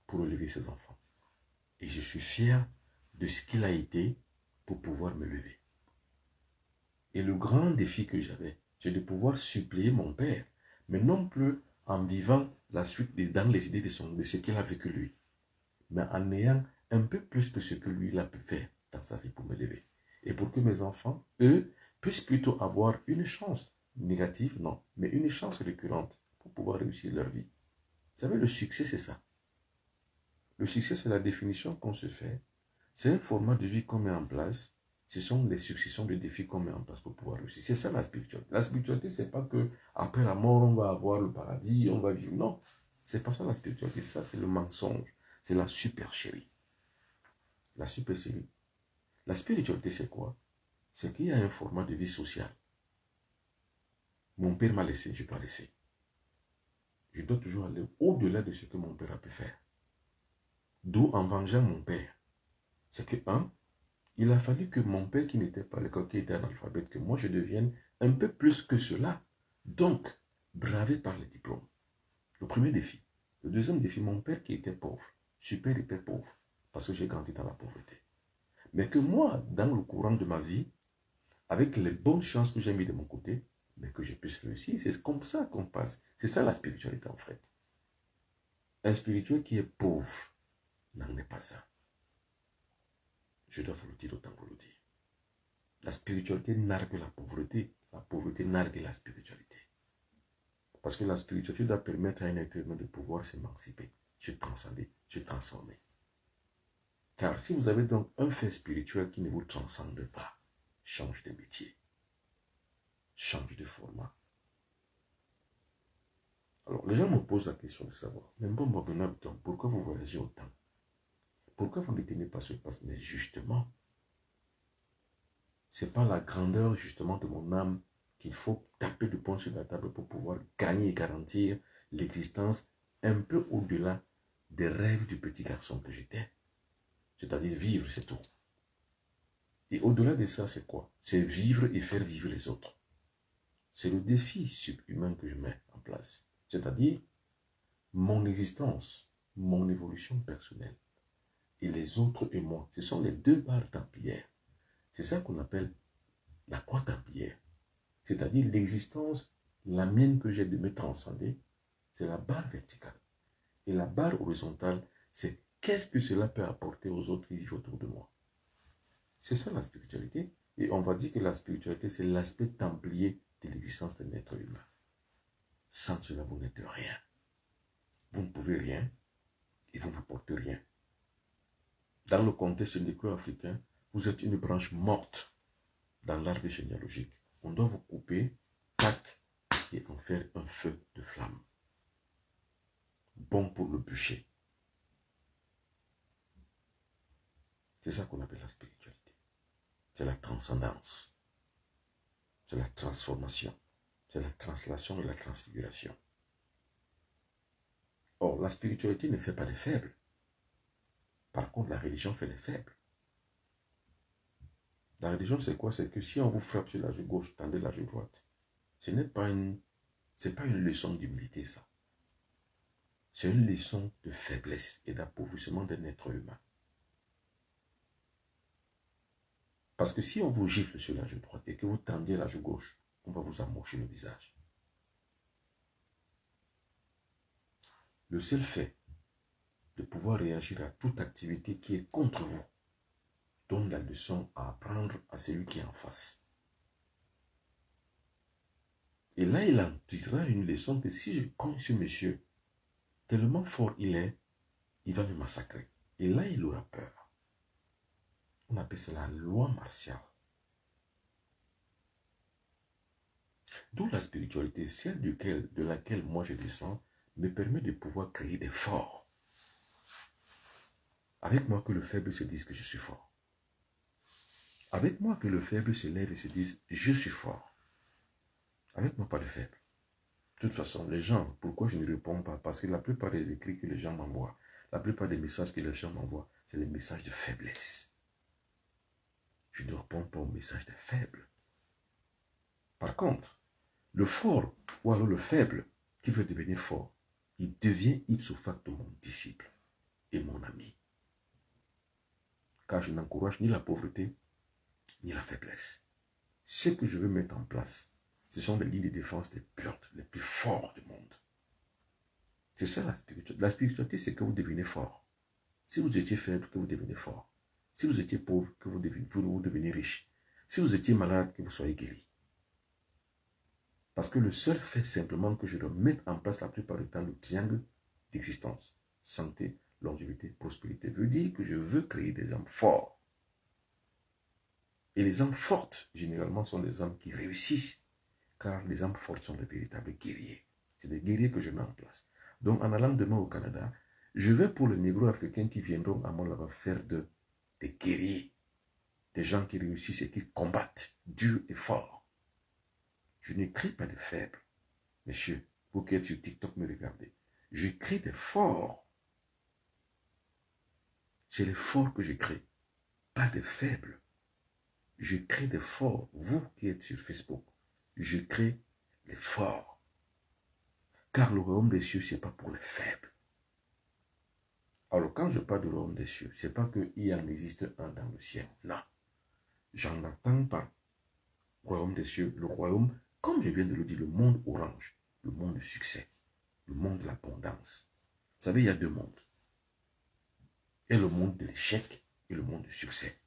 pour élever ses enfants. Et je suis fier de ce qu'il a été pour pouvoir me lever. Et le grand défi que j'avais, c'est de pouvoir suppléer mon père, mais non plus en vivant la suite dans les idées de ce qu'il a vécu lui, mais en ayant un peu plus que ce que lui il a pu faire dans sa vie pour me lever. Et pour que mes enfants, eux, puissent plutôt avoir une chance négative, non, mais une chance récurrente pour pouvoir réussir leur vie. Vous savez, le succès, c'est ça. Le succès, c'est la définition qu'on se fait. C'est un format de vie qu'on met en place. Ce sont les successions de défis qu'on met en place pour pouvoir réussir. C'est ça la spiritualité. La spiritualité, c'est pas que après la mort, on va avoir le paradis, on va vivre. Non, c'est pas ça la spiritualité. Ça, c'est le mensonge. C'est la supercherie. La supercherie. La spiritualité, c'est quoi? C'est qu'il y a un format de vie sociale. Mon père m'a laissé, je n'ai pas laissé. Je dois toujours aller au-delà de ce que mon père a pu faire. D'où en vengeant mon père. C'est que, il a fallu que mon père qui n'était pas l'école, qui était analphabète, que moi je devienne un peu plus que cela. Donc, bravé par les diplômes. Le premier défi. Le deuxième défi, mon père qui était pauvre, super hyper pauvre, parce que j'ai grandi dans la pauvreté. Mais que moi, dans le courant de ma vie, avec les bonnes chances que j'ai mis de mon côté, mais que je puisse réussir, c'est comme ça qu'on passe. C'est ça la spiritualité en fait. Un spirituel qui est pauvre n'en est pas ça. Je dois vous le dire autant vous le dire. La spiritualité nargue la pauvreté nargue la spiritualité. Parce que la spiritualité doit permettre à un être humain de pouvoir s'émanciper, se transcender, se transformer. Car si vous avez donc un fait spirituel qui ne vous transcende pas, change de métier, change de format. Alors, les gens me posent la question de savoir, mais bon, pourquoi vous voyagez autant? Pourquoi vous ne tenez pas sur place? Mais justement, ce n'est pas la grandeur justement de mon âme qu'il faut taper du poing sur la table pour pouvoir gagner et garantir l'existence un peu au-delà des rêves du petit garçon que j'étais. C'est-à-dire vivre, c'est tout. Et au-delà de ça, c'est quoi? C'est vivre et faire vivre les autres. C'est le défi subhumain que je mets en place. C'est-à-dire mon existence, mon évolution personnelle et les autres et moi. Ce sont les deux barres templières. C'est ça qu'on appelle la croix templière. C'est-à-dire l'existence, la mienne que j'ai de me transcender, c'est la barre verticale. Et la barre horizontale, c'est qu'est-ce que cela peut apporter aux autres qui vivent autour de moi. C'est ça la spiritualité. Et on va dire que la spiritualité, c'est l'aspect templier de l'existence d'un être humain. Sans cela, vous n'êtes rien. Vous ne pouvez rien et vous n'apportez rien. Dans le contexte nécro-africain, vous êtes une branche morte dans l'arbre généalogique. On doit vous couper, tac, et en faire un feu de flamme. Bon pour le bûcher. C'est ça qu'on appelle la spiritualité. C'est la transcendance. C'est la transformation. C'est la translation et la transfiguration. Or, la spiritualité ne fait pas les faibles. Par contre, la religion fait les faibles. La religion, c'est quoi? C'est que si on vous frappe sur la joue gauche, tendez la joue droite. Ce n'est pas une leçon d'humilité, ça. C'est une leçon de faiblesse et d'appauvrissement d'un être humain. Parce que si on vous gifle sur la joue droite et que vous tendiez la joue gauche, on va vous amocher le visage. Le seul fait de pouvoir réagir à toute activité qui est contre vous donne la leçon à apprendre à celui qui est en face. Et là, il en tirera une leçon que si je connais ce monsieur, tellement fort il va me massacrer. Et là, il aura peur. On appelle ça la loi martiale. D'où la spiritualité, celle de laquelle moi je descends, me permet de pouvoir créer des forts. Avec moi que le faible se dise que je suis fort. Avec moi que le faible se lève et se dise je suis fort. Avec moi pas de faible. De toute façon, les gens, pourquoi je ne réponds pas? Parce que la plupart des écrits que les gens m'envoient, la plupart des messages que les gens m'envoient, c'est les messages de faiblesse. Je ne réponds pas aux messages des faibles. Par contre, le fort, ou alors le faible, qui veut devenir fort, il devient ipso facto mon disciple et mon ami. Car je n'encourage ni la pauvreté, ni la faiblesse. Ce que je veux mettre en place, ce sont les lignes de défense les plus forts du monde. C'est ça la spiritualité. La spiritualité, c'est que vous devenez fort. Si vous étiez faible, que vous devenez fort. Si vous étiez pauvre, que vous devenez riche. Si vous étiez malade, que vous soyez guéri. Parce que le seul fait simplement que je dois mettre en place la plupart du temps le triangle d'existence, santé, longévité, prospérité, veut dire que je veux créer des âmes forts. Et les âmes fortes, généralement, sont des âmes qui réussissent. Car les âmes fortes sont de véritables guerriers. C'est des guerriers que je mets en place. Donc, en allant demain au Canada, je vais pour les négro-africains qui viendront à moi là-bas faire des guerriers. Des gens qui réussissent et qui combattent dur et fort. Je n'écris pas de faibles. Messieurs, vous qui êtes sur TikTok, me regardez. J'écris des forts. C'est les forts que j'écris, pas des faibles. Je crée des forts. Vous qui êtes sur Facebook, je crée les forts. Car le royaume des cieux, ce n'est pas pour les faibles. Alors, quand je parle du royaume des cieux, ce n'est pas qu'il en existe un dans le ciel. Non. J'en attends pas. Royaume des cieux, le royaume, comme je viens de le dire, le monde orange, le monde du succès, le monde de l'abondance. Vous savez, il y a deux mondes. Il y a le monde de l'échec et le monde du succès.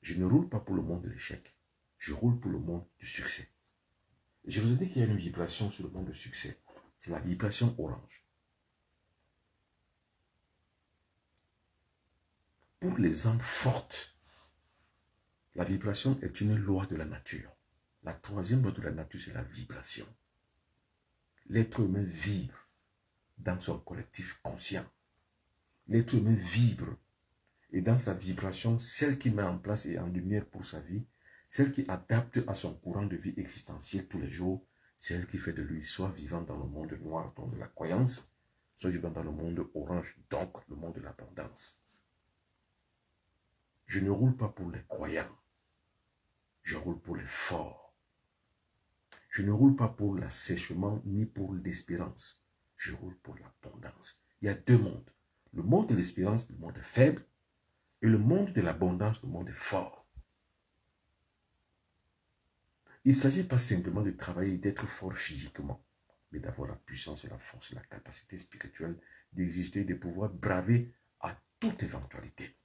Je ne roule pas pour le monde de l'échec. Je roule pour le monde du succès. Je vous ai dit qu'il y a une vibration sur le monde du succès. C'est la vibration orange. Pour les âmes fortes, la vibration est une loi de la nature. La troisième loi de la nature, c'est la vibration. L'être humain vibre dans son collectif conscient. L'être humain vibre. Et dans sa vibration, celle qui met en place et en lumière pour sa vie, celle qui adapte à son courant de vie existentiel tous les jours, celle qui fait de lui soit vivant dans le monde noir, donc de la croyance, soit vivant dans le monde orange, donc le monde de l'abondance. Je ne roule pas pour les croyants. Je roule pour les forts. Je ne roule pas pour l'assèchement ni pour l'espérance. Je roule pour l'abondance. Il y a deux mondes. Le monde de l'espérance, le monde est faible. Et le monde de l'abondance, le monde est fort. Il ne s'agit pas simplement de travailler et d'être fort physiquement, mais d'avoir la puissance et la force et la capacité spirituelle d'exister et de pouvoir braver à toute éventualité.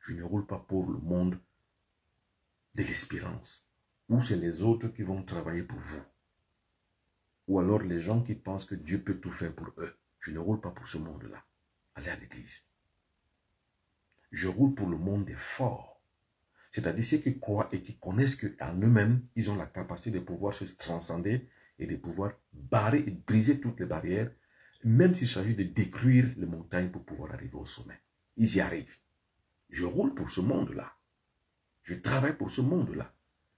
Je ne roule pas pour le monde de l'espérance, où c'est les autres qui vont travailler pour vous. Ou alors les gens qui pensent que Dieu peut tout faire pour eux. Je ne roule pas pour ce monde-là. Allez à l'église. Je roule pour le monde des forts. C'est-à-dire ceux qui croient et qui connaissent qu'en eux-mêmes, ils ont la capacité de pouvoir se transcender et de pouvoir barrer et briser toutes les barrières, même s'il s'agit de détruire les montagnes pour pouvoir arriver au sommet. Ils y arrivent. Je roule pour ce monde-là. Je travaille pour ce monde-là.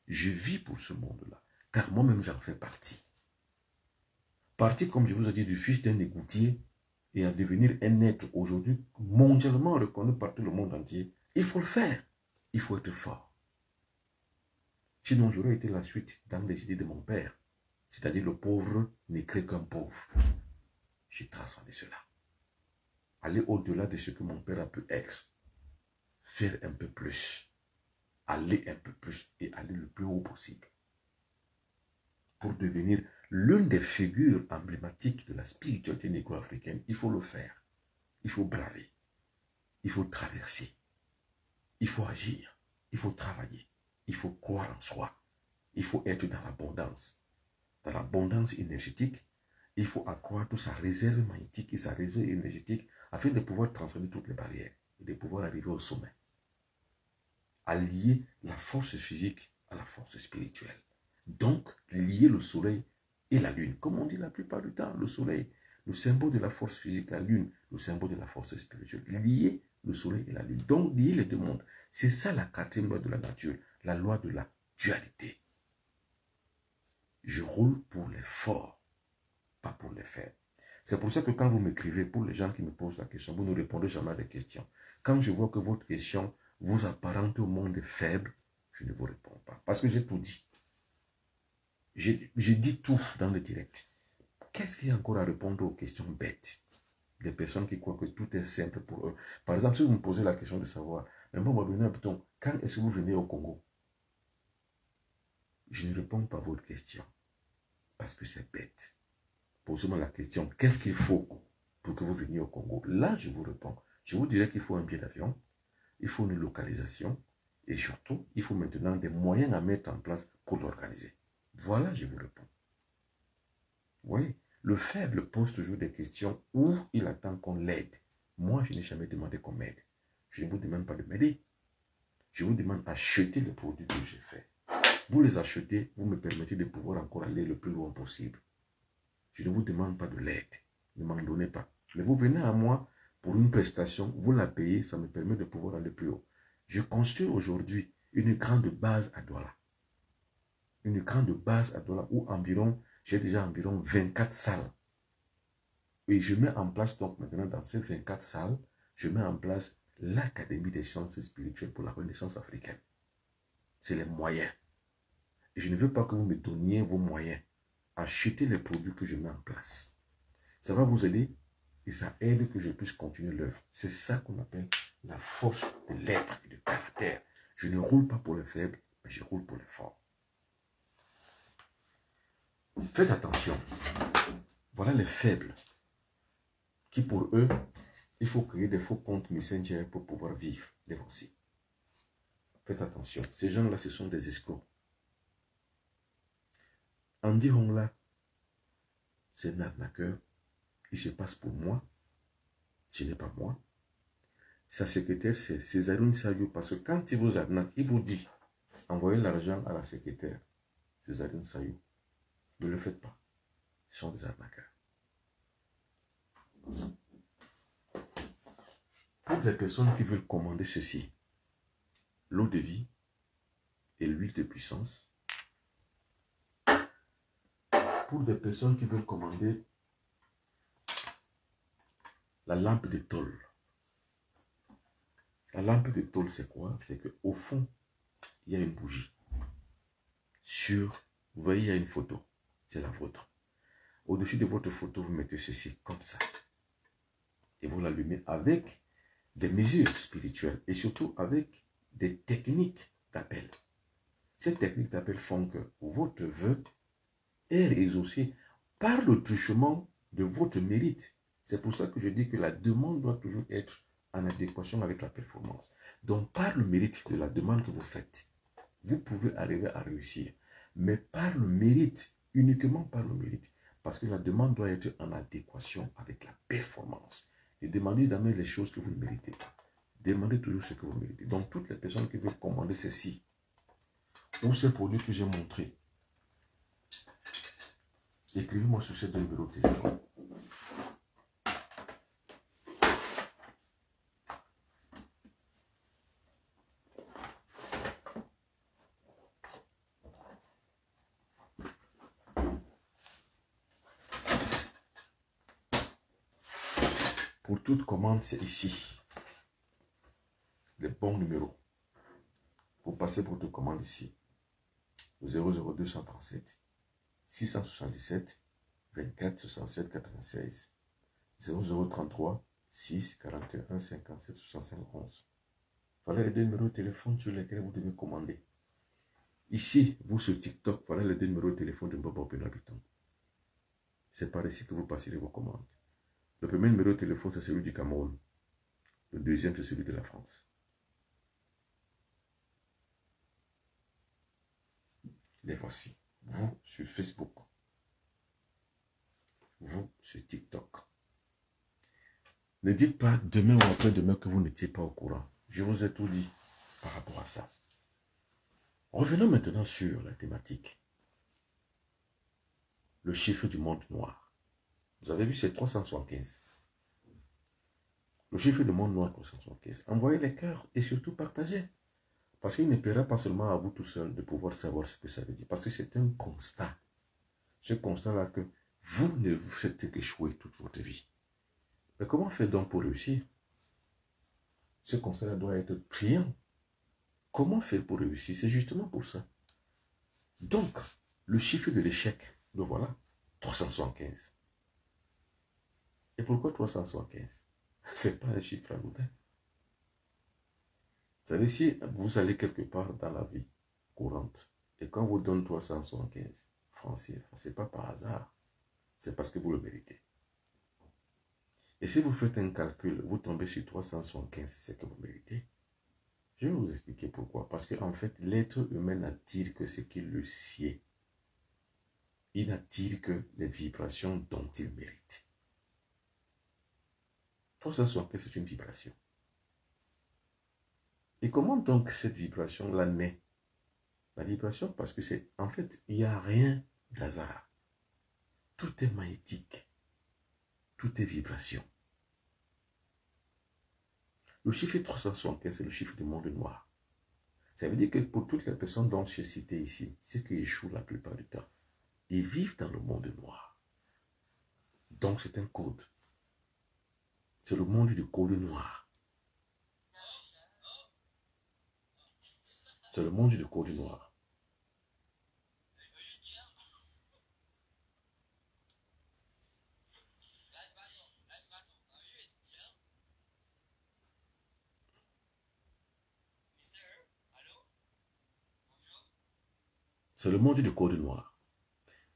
Je vis pour ce monde-là. Car moi-même, j'en fais partie. Partie, comme je vous ai dit, du fils d'un égoutier et à devenir un être aujourd'hui mondialement reconnu par tout le monde entier. Il faut le faire. Il faut être fort. Sinon, j'aurais été la suite dans les idées de mon père. C'est-à-dire le pauvre n'est créé qu'un pauvre. J'ai transcendé cela. Aller au-delà de ce que mon père a pu être. Faire un peu plus. Aller un peu plus et aller le plus haut possible. Pour devenir l'une des figures emblématiques de la spiritualité négro-africaine, il faut le faire. Il faut braver. Il faut traverser. Il faut agir. Il faut travailler. Il faut croire en soi. Il faut être dans l'abondance. Dans l'abondance énergétique, il faut accroître sa réserve magnétique et sa réserve énergétique afin de pouvoir transcender toutes les barrières et de pouvoir arriver au sommet. Allier la force physique à la force spirituelle. Donc, lier le soleil et la lune. Comme on dit la plupart du temps, le soleil, le symbole de la force physique, la lune, le symbole de la force spirituelle. Lier le soleil et la lune. Donc, lier les deux mondes. C'est ça la quatrième loi de la nature, la loi de la dualité. Je roule pour les forts, pas pour les faibles. C'est pour ça que quand vous m'écrivez, pour les gens qui me posent la question, vous ne répondez jamais à des questions. Quand je vois que votre question vous apparente au monde faible, je ne vous réponds pas. Parce que j'ai tout dit. J'ai dit tout dans le direct. Qu'est-ce qu'il y a encore à répondre aux questions bêtes? Des personnes qui croient que tout est simple pour eux. Par exemple, si vous me posez la question de savoir, mais bon, quand est-ce que vous venez au Congo? Je ne réponds pas à votre question. Parce que c'est bête. Posez-moi la question, qu'est-ce qu'il faut pour que vous veniez au Congo? Là, je vous réponds. Je vous dirais qu'il faut un billet d'avion, il faut une localisation, et surtout, il faut maintenant des moyens à mettre en place pour l'organiser. Voilà, je vous réponds. Oui, le faible pose toujours des questions où il attend qu'on l'aide. Moi, je n'ai jamais demandé qu'on m'aide. Je ne vous demande pas de m'aider. Je vous demande d'acheter les produits que j'ai faits. Vous les achetez, vous me permettez de pouvoir encore aller le plus loin possible. Je ne vous demande pas de l'aide. Ne m'en donnez pas. Mais vous venez à moi pour une prestation, vous la payez, ça me permet de pouvoir aller plus haut. Je construis aujourd'hui une grande base à Douala. Une grande base à Douala où j'ai déjà environ 24 salles. Et je mets en place donc maintenant dans ces 24 salles, je mets en place l'Académie des sciences spirituelles pour la Renaissance africaine. C'est les moyens. Et je ne veux pas que vous me donniez vos moyens. Achetez les produits que je mets en place. Ça va vous aider et ça aide que je puisse continuer l'œuvre. C'est ça qu'on appelle la force de l'être et du caractère. Je ne roule pas pour les faibles, mais je roule pour les forts. Faites attention. Voilà les faibles qui pour eux, il faut créer des faux comptes Messenger pour pouvoir vivre les voici. Faites attention. Ces gens-là, ce sont des escrocs. Andy Hongla, c'est un arnaqueur. Il se passe pour moi. Ce n'est pas moi. Sa secrétaire, c'est Césarine Sayou. Parce que quand il vous arnaque, il vous dit, envoyez l'argent à la secrétaire. Césarine Sayou. Ne le faites pas. Ils sont des arnaqueurs. Pour les personnes qui veulent commander ceci, l'eau de vie et l'huile de puissance. Pour des personnes qui veulent commander la lampe de tôle. La lampe de tôle, c'est quoi? C'est qu'au fond, il y a une bougie. Vous voyez, il y a une photo. C'est la vôtre. Au-dessus de votre photo, vous mettez ceci, comme ça. et vous l'allumez avec des mesures spirituelles et surtout avec des techniques d'appel. Ces techniques d'appel font que votre vœu est exaucé par le truchement de votre mérite. C'est pour ça que je dis que la demande doit toujours être en adéquation avec la performance. Donc, par le mérite de la demande que vous faites, vous pouvez arriver à réussir. Mais par le mérite, uniquement par le mérite, parce que la demande doit être en adéquation avec la performance. Ne demandez jamais les choses que vous ne méritez pas. Demandez toujours ce que vous méritez. Donc, toutes les personnes qui veulent commander ceci, ou ces produits que j'ai montrés, écrivez-moi sur ces deux numéros de téléphone. Pour toute commande, c'est ici. Les bons numéros. Vous passez votre commande ici. Au 00237 677 24 67 96. 0033 6 41 57 65 11. Voilà les deux numéros de téléphone sur lesquels vous devez commander. Ici, vous sur TikTok, voilà les deux numéros de téléphone de Mbombo Peno Habitant. C'est par ici que vous passerez vos commandes. Le premier numéro de téléphone, c'est celui du Cameroun. Le deuxième, c'est celui de la France. Les voici. Vous sur Facebook. Vous sur TikTok. Ne dites pas demain ou après-demain que vous n'étiez pas au courant. Je vous ai tout dit par rapport à ça. Revenons maintenant sur la thématique. Le chiffre du monde noir. Vous avez vu, c'est 375. Le chiffre du monde noir, 375. Envoyez les cœurs et surtout partagez. Parce qu'il ne plaira pas seulement à vous tout seul de pouvoir savoir ce que ça veut dire. Parce que c'est un constat. Ce constat-là que vous ne vous faites qu'échouer toute votre vie. Mais comment faire donc pour réussir? Ce constat-là doit être priant. Comment faire pour réussir? C'est justement pour ça. Donc, le chiffre de l'échec, le voilà, 375. Et pourquoi 375? Ce n'est pas un chiffre anodin. Vous savez, si vous allez quelque part dans la vie courante, et quand on vous donne 375 francs CFA, ce n'est pas par hasard, c'est parce que vous le méritez. Et si vous faites un calcul, vous tombez sur 375, c'est ce que vous méritez. Je vais vous expliquer pourquoi. Parce qu'en fait, l'être humain n'attire que ce qu'il le sied. Il n'attire que les vibrations dont il mérite. 375, c'est une vibration. Et comment donc cette vibration-là naît? La vibration, parce que c'est, en fait, il n'y a rien d'hasard. Tout est magnétique. Tout est vibration. Le chiffre 375, c'est le chiffre du monde noir. Ça veut dire que pour toutes les personnes dont j'ai cité ici, ceux qui échouent la plupart du temps, ils vivent dans le monde noir. Donc c'est un code. C'est le monde du code noir. C'est le monde du code noir. C'est le monde du code noir.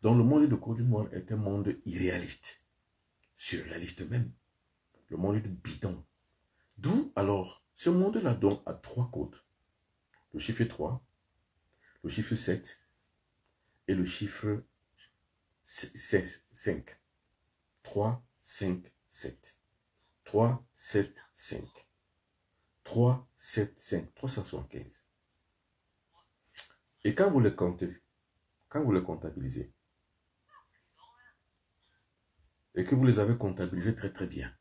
Donc le monde du code noir est un monde irréaliste. Surréaliste même. Le monde du bidon. D'où alors, ce monde-là donc a trois codes. Le chiffre 3, le chiffre 7 et le chiffre 5. 3, 5, 7. 3, 7, 5. 3, 7, 5. 375. Et quand vous les comptez, quand vous les comptabilisez, et que vous les avez comptabilisés très très bien,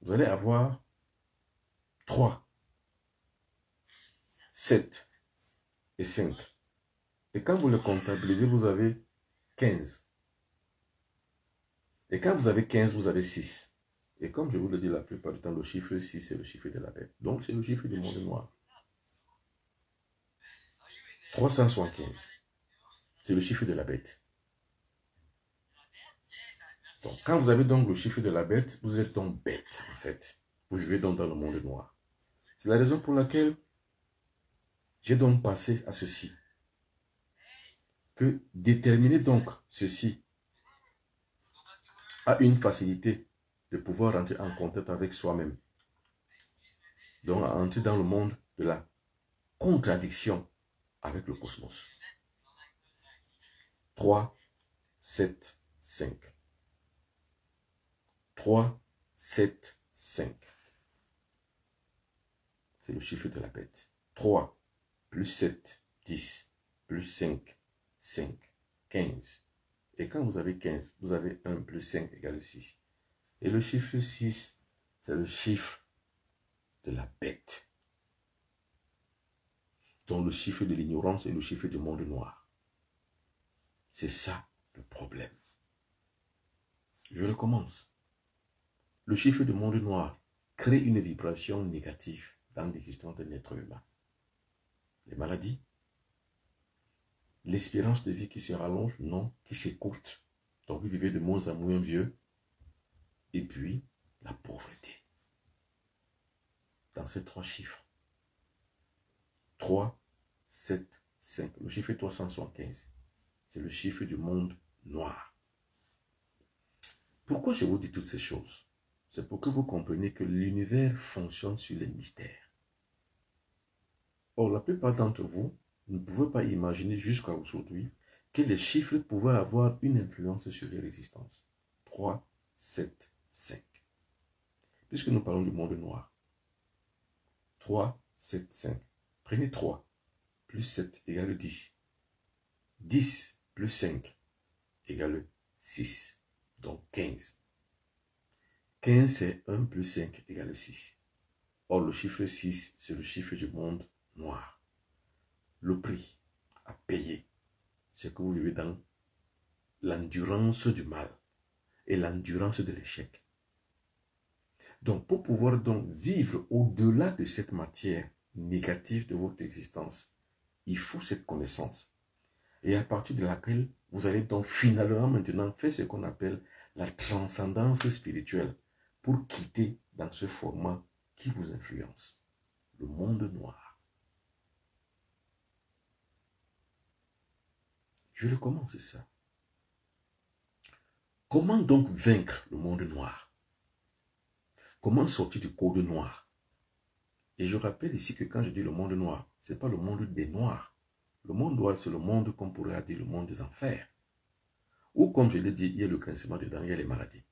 vous allez avoir 3, 7 et 5. Et quand vous les comptabilisez, vous avez 15. Et quand vous avez 15, vous avez 6. Et comme je vous le dis la plupart du temps, le chiffre 6, c'est le chiffre de la bête. Donc, c'est le chiffre du monde noir. 375, c'est le chiffre de la bête. Donc, quand vous avez donc le chiffre de la bête, vous êtes donc bête, en fait. Vous vivez donc dans le monde noir. C'est la raison pour laquelle j'ai donc passé à ceci. Que déterminer donc ceci a une facilité de pouvoir rentrer en contact avec soi-même. Donc, à entrer dans le monde de la contradiction avec le cosmos. 3, 7, 5. 3, 7, 5. C'est le chiffre de la bête. 3 plus 7, 10, plus 5, 5, 15. Et quand vous avez 15, vous avez 1 plus 5 égale 6. Et le chiffre 6, c'est le chiffre de la bête. Donc le chiffre de l'ignorance et le chiffre du monde noir. C'est ça le problème. Je recommence. Le chiffre du monde noir crée une vibration négative dans l'existence d'un être humain. Les maladies, l'espérance de vie qui se rallonge, non, qui s'écourte. Donc vous vivez de moins en moins vieux. Et puis, la pauvreté. Dans ces 3 chiffres. 3, 7, 5. Le chiffre 375. C'est le chiffre du monde noir. Pourquoi je vous dis toutes ces choses? C'est pour que vous compreniez que l'univers fonctionne sur les mystères. Or, la plupart d'entre vous ne pouvez pas imaginer jusqu'à aujourd'hui que les chiffres pouvaient avoir une influence sur leur existence. 3, 7, 5. Puisque nous parlons du monde noir. 3, 7, 5. Prenez 3 plus 7 égale 10. 10 plus 5 égale 6. Donc 15. 15 c'est 1 plus 5 égale 6. Or le chiffre 6 c'est le chiffre du monde noir. Le prix à payer, c'est que vous vivez dans l'endurance du mal et l'endurance de l'échec. Donc pour pouvoir donc vivre au-delà de cette matière négative de votre existence, il faut cette connaissance. Et à partir de laquelle vous allez donc finalement maintenant faire ce qu'on appelle la transcendance spirituelle pour quitter dans ce format qui vous influence, le monde noir. Je recommence ça. Comment donc vaincre le monde noir? Comment sortir du code noir? Et je rappelle ici que quand je dis le monde noir, ce n'est pas le monde des noirs. Le monde noir, c'est le monde qu'on pourrait dire le monde des enfers. Ou comme je l'ai dit, il y a le grincement dedans, il y a les maladies.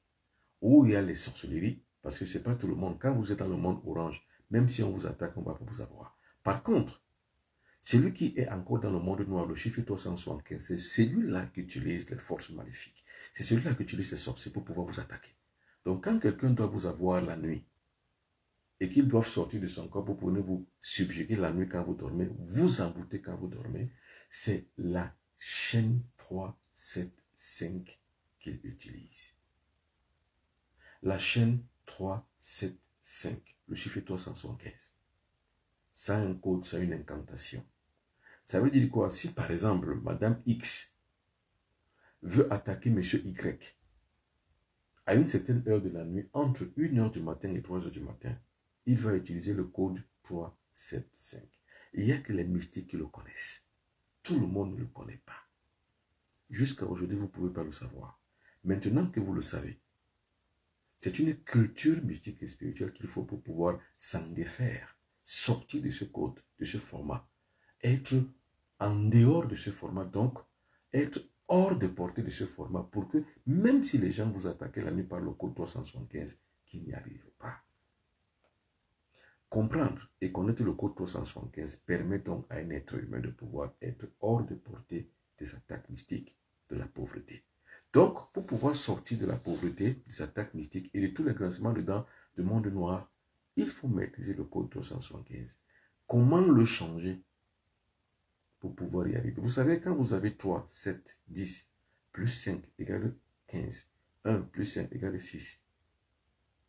Ou il y a les sorcelleries, parce que ce n'est pas tout le monde. Quand vous êtes dans le monde orange, même si on vous attaque, on ne va pas vous avoir. Par contre, celui qui est encore dans le monde noir, le chiffre 375, c'est celui-là qui utilise les forces maléfiques. C'est celui-là qui utilise les sorciers pour pouvoir vous attaquer. Donc quand quelqu'un doit vous avoir la nuit, et qu'ils doivent sortir de son corps pour pouvoir vous subjuguer la nuit quand vous dormez, vous embouter quand vous dormez, c'est la chaîne 3, 7, 5 qu'il utilise. La chaîne 3, 7, 5, le chiffre 375. Ça a un code, ça a une incantation. Ça veut dire quoi? Si par exemple, Madame X veut attaquer Monsieur Y, à une certaine heure de la nuit, entre 1h du matin et 3h du matin, il va utiliser le code 3, 7, 5. Il n'y a que les mystiques qui le connaissent. Tout le monde ne le connaît pas. Jusqu'à aujourd'hui, vous ne pouvez pas le savoir. Maintenant que vous le savez, c'est une culture mystique et spirituelle qu'il faut pour pouvoir s'en défaire, sortir de ce code, de ce format, être en dehors de ce format, donc être hors de portée de ce format pour que, même si les gens vous attaquent la nuit par le code 375, qu'ils n'y arrivent pas. Comprendre et connaître le code 375 permet donc à un être humain de pouvoir être hors de portée des attaques mystiques de la pauvreté. Donc, pour pouvoir sortir de la pauvreté, des attaques mystiques et de tous les grincements dedans du monde noir, il faut maîtriser le code 375. Comment le changer pour pouvoir y arriver? Vous savez, quand vous avez 3, 7, 10, plus 5 égale 15, 1 plus 5 égale 6,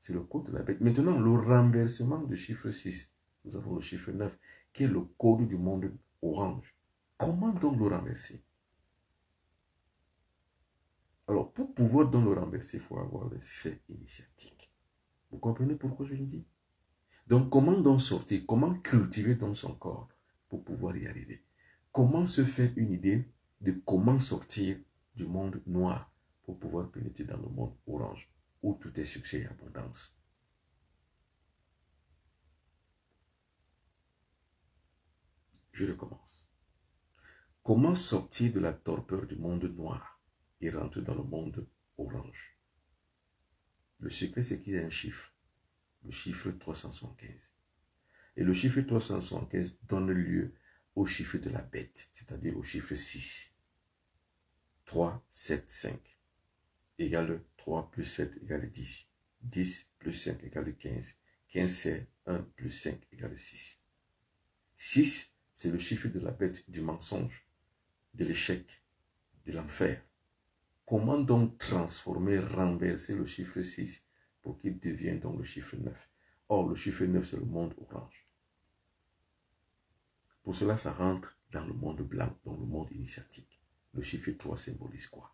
c'est le code de la bête. Maintenant, le renversement du chiffre 6, nous avons le chiffre 9, qui est le code du monde orange. Comment donc le renverser? Alors, pour pouvoir donc le renverser, il faut avoir les faits initiatiques. Vous comprenez pourquoi je le dis? Donc, comment donc sortir? Comment cultiver dans son corps pour pouvoir y arriver? Comment se faire une idée de comment sortir du monde noir pour pouvoir pénétrer dans le monde orange où tout est succès et abondance? Je recommence. Comment sortir de la torpeur du monde noir et rentrer dans le monde orange? Le secret, c'est qu'il y a un chiffre, le chiffre 375. Et le chiffre 375 donne lieu au chiffre de la bête, c'est-à-dire au chiffre 6. 3, 7, 5 égale 3 plus 7 égale 10. 10 plus 5 égale 15. 15 c'est 1 plus 5 égale 6. 6, c'est le chiffre de la bête, du mensonge, de l'échec, de l'enfer. Comment donc transformer, renverser le chiffre 6 pour qu'il devienne donc le chiffre 9? Or, le chiffre 9, c'est le monde orange. Pour cela, ça rentre dans le monde blanc, dans le monde initiatique. Le chiffre 3 symbolise quoi?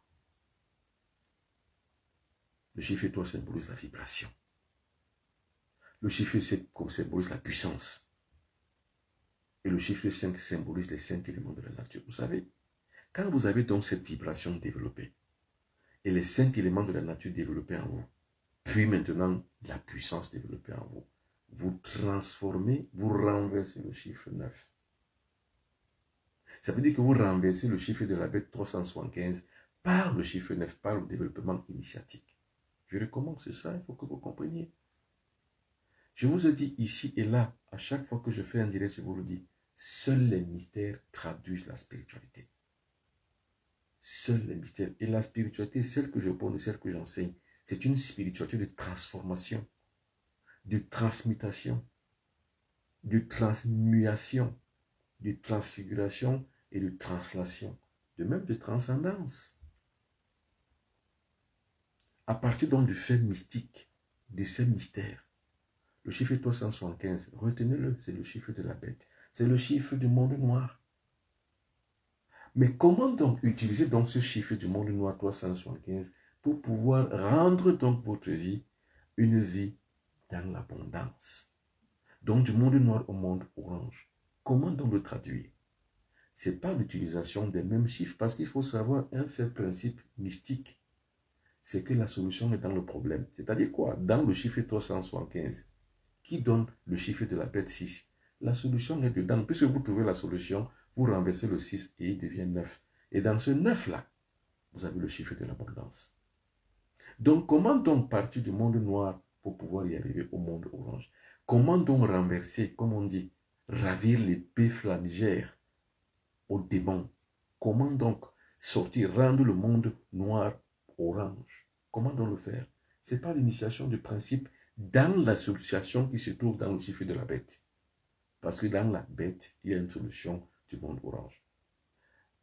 Le chiffre 3 symbolise la vibration. Le chiffre 7 symbolise la puissance. Et le chiffre 5 symbolise les 5 éléments de la nature. Vous savez, quand vous avez donc cette vibration développée, et les 5 éléments de la nature développés en vous, puis maintenant la puissance développée en vous, vous transformez, vous renversez le chiffre 9. Ça veut dire que vous renversez le chiffre de la bête 375 par le chiffre 9, par le développement initiatique. Je recommence ça, il faut que vous compreniez. Je vous ai dit ici et là, à chaque fois que je fais un direct, je vous le dis, seuls les mystères traduisent la spiritualité. Seuls les mystères. Et la spiritualité, celle que je prône, celle que j'enseigne, c'est une spiritualité de transformation, de transmutation, de transmuation, de transfiguration et de translation, de même de transcendance. À partir donc du fait mystique, de ces mystères, le chiffre 375, retenez-le, c'est le chiffre de la bête. C'est le chiffre du monde noir. Mais comment donc utiliser donc ce chiffre du monde noir 375 pour pouvoir rendre donc votre vie une vie dans l'abondance? Donc du monde noir au monde orange. Comment donc le traduire? Ce n'est pas l'utilisation des mêmes chiffres parce qu'il faut savoir un fait principe mystique. C'est que la solution est dans le problème. C'est-à-dire quoi? Dans le chiffre 375, qui donne le chiffre de la bête 6. La solution est dedans. Puisque vous trouvez la solution, vous renversez le 6 et il devient 9. Et dans ce 9-là, vous avez le chiffre de l'abondance. Donc, comment donc partir du monde noir pour pouvoir y arriver au monde orange? Comment donc renverser, comme on dit, ravir l'épée flamigère au démon? Comment donc sortir, rendre le monde noir orange? Comment donc le faire? Ce n'est pas l'initiation du principe dans l'association qui se trouve dans le chiffre de la bête. Parce que dans la bête, il y a une solution du monde orange.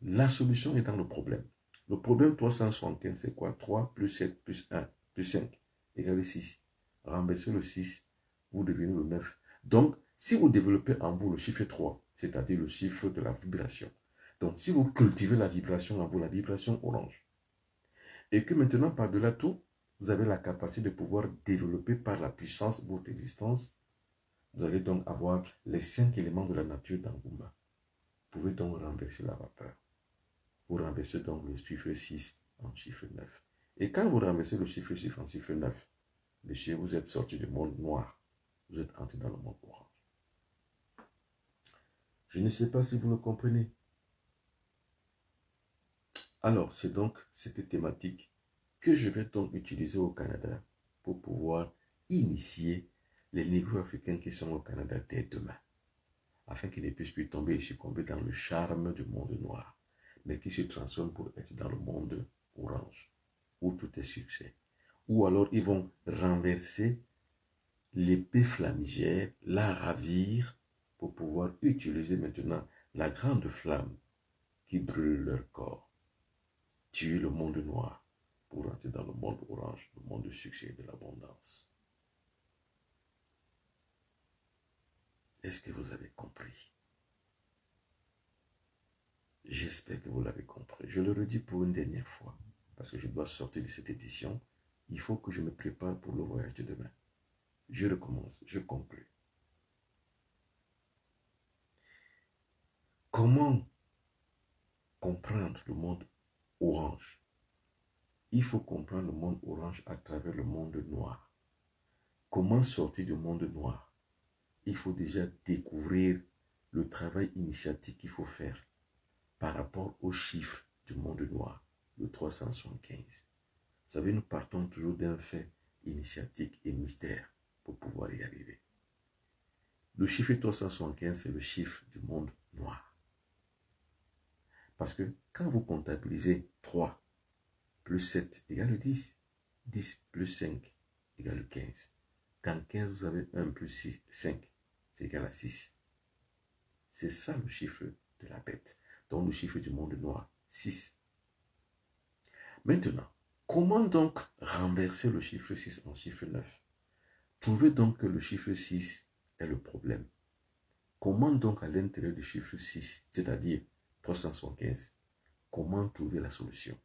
La solution est dans le problème. Le problème 375, c'est quoi? 3 plus 7 plus 1 plus 5 égale 6. Renversez le 6, vous devenez le 9. Donc, si vous développez en vous le chiffre 3, c'est-à-dire le chiffre de la vibration, donc si vous cultivez la vibration en vous, la vibration orange, et que maintenant, par-delà tout, vous avez la capacité de pouvoir développer par la puissance de votre existence, vous allez donc avoir les 5 éléments de la nature dans vos mains. Vous pouvez donc renverser la vapeur. Vous renversez donc le chiffre 6 en chiffre 9. Et quand vous renversez le chiffre 6 en chiffre 9, monsieur, vous êtes sorti du monde noir. Vous êtes entré dans le monde orange. Je ne sais pas si vous le comprenez. Alors, c'est donc cette thématique que je vais donc utiliser au Canada pour pouvoir initier les négro-africains qui sont au Canada dès demain, afin qu'ils ne puissent plus tomber et succomber dans le charme du monde noir, mais qui se transforment pour être dans le monde orange, où tout est succès. Ou alors ils vont renverser l'épée flamigère, la ravir, pour pouvoir utiliser maintenant la grande flamme qui brûle leur corps, tuer le monde noir pour entrer dans le monde orange, le monde du succès et de l'abondance. Est-ce que vous avez compris? J'espère que vous l'avez compris. Je le redis pour une dernière fois. parce que je dois sortir de cette édition. Il faut que je me prépare pour le voyage de demain. Je recommence, je conclue. Comment comprendre le monde orange? Il faut comprendre le monde orange à travers le monde noir. Comment sortir du monde noir? Il faut déjà découvrir le travail initiatique qu'il faut faire par rapport aux chiffres du monde noir, le 375. Vous savez, nous partons toujours d'un fait initiatique et mystère pour pouvoir y arriver. Le chiffre 375, c'est le chiffre du monde noir. Parce que quand vous comptabilisez 3 plus 7 égale 10, 10 plus 5 égale 15. Dans 15, vous avez 1 plus 6, 5, c'est égal à 6. C'est ça le chiffre de la bête. Donc le chiffre du monde noir, 6. Maintenant, comment donc renverser le chiffre 6 en chiffre 9? Trouvez donc que le chiffre 6 est le problème. Comment donc à l'intérieur du chiffre 6, c'est-à-dire 375, comment trouver la solution?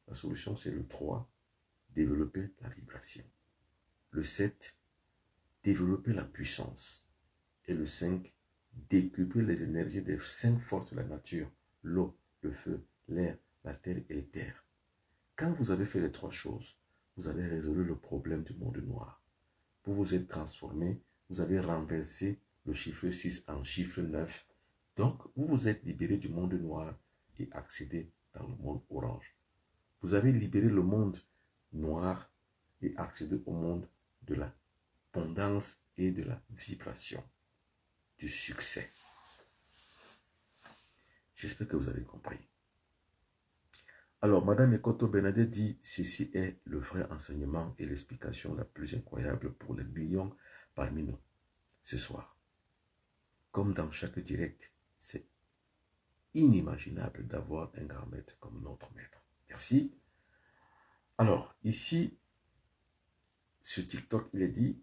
La solution, c'est le 3, développer la vibration. Le 7, développer la puissance. Et le 5, décupler les énergies des 5 forces de la nature, l'eau, le feu, l'air, la terre et les terres. Quand vous avez fait les 3 choses, vous avez résolu le problème du monde noir. Vous vous êtes transformé, vous avez renversé le chiffre 6 en chiffre 9. Donc, vous vous êtes libéré du monde noir et accédé dans le monde orange. Vous avez libéré le monde noir et accédé au monde de l'abondance et de la vibration, du succès. J'espère que vous avez compris. Alors, Madame Ekoto Bernadette dit, ceci est le vrai enseignement et l'explication la plus incroyable pour les millions parmi nous ce soir. Comme dans chaque direct, c'est inimaginable d'avoir un grand maître comme notre maître. Merci. Alors, ici, sur TikTok, il est dit,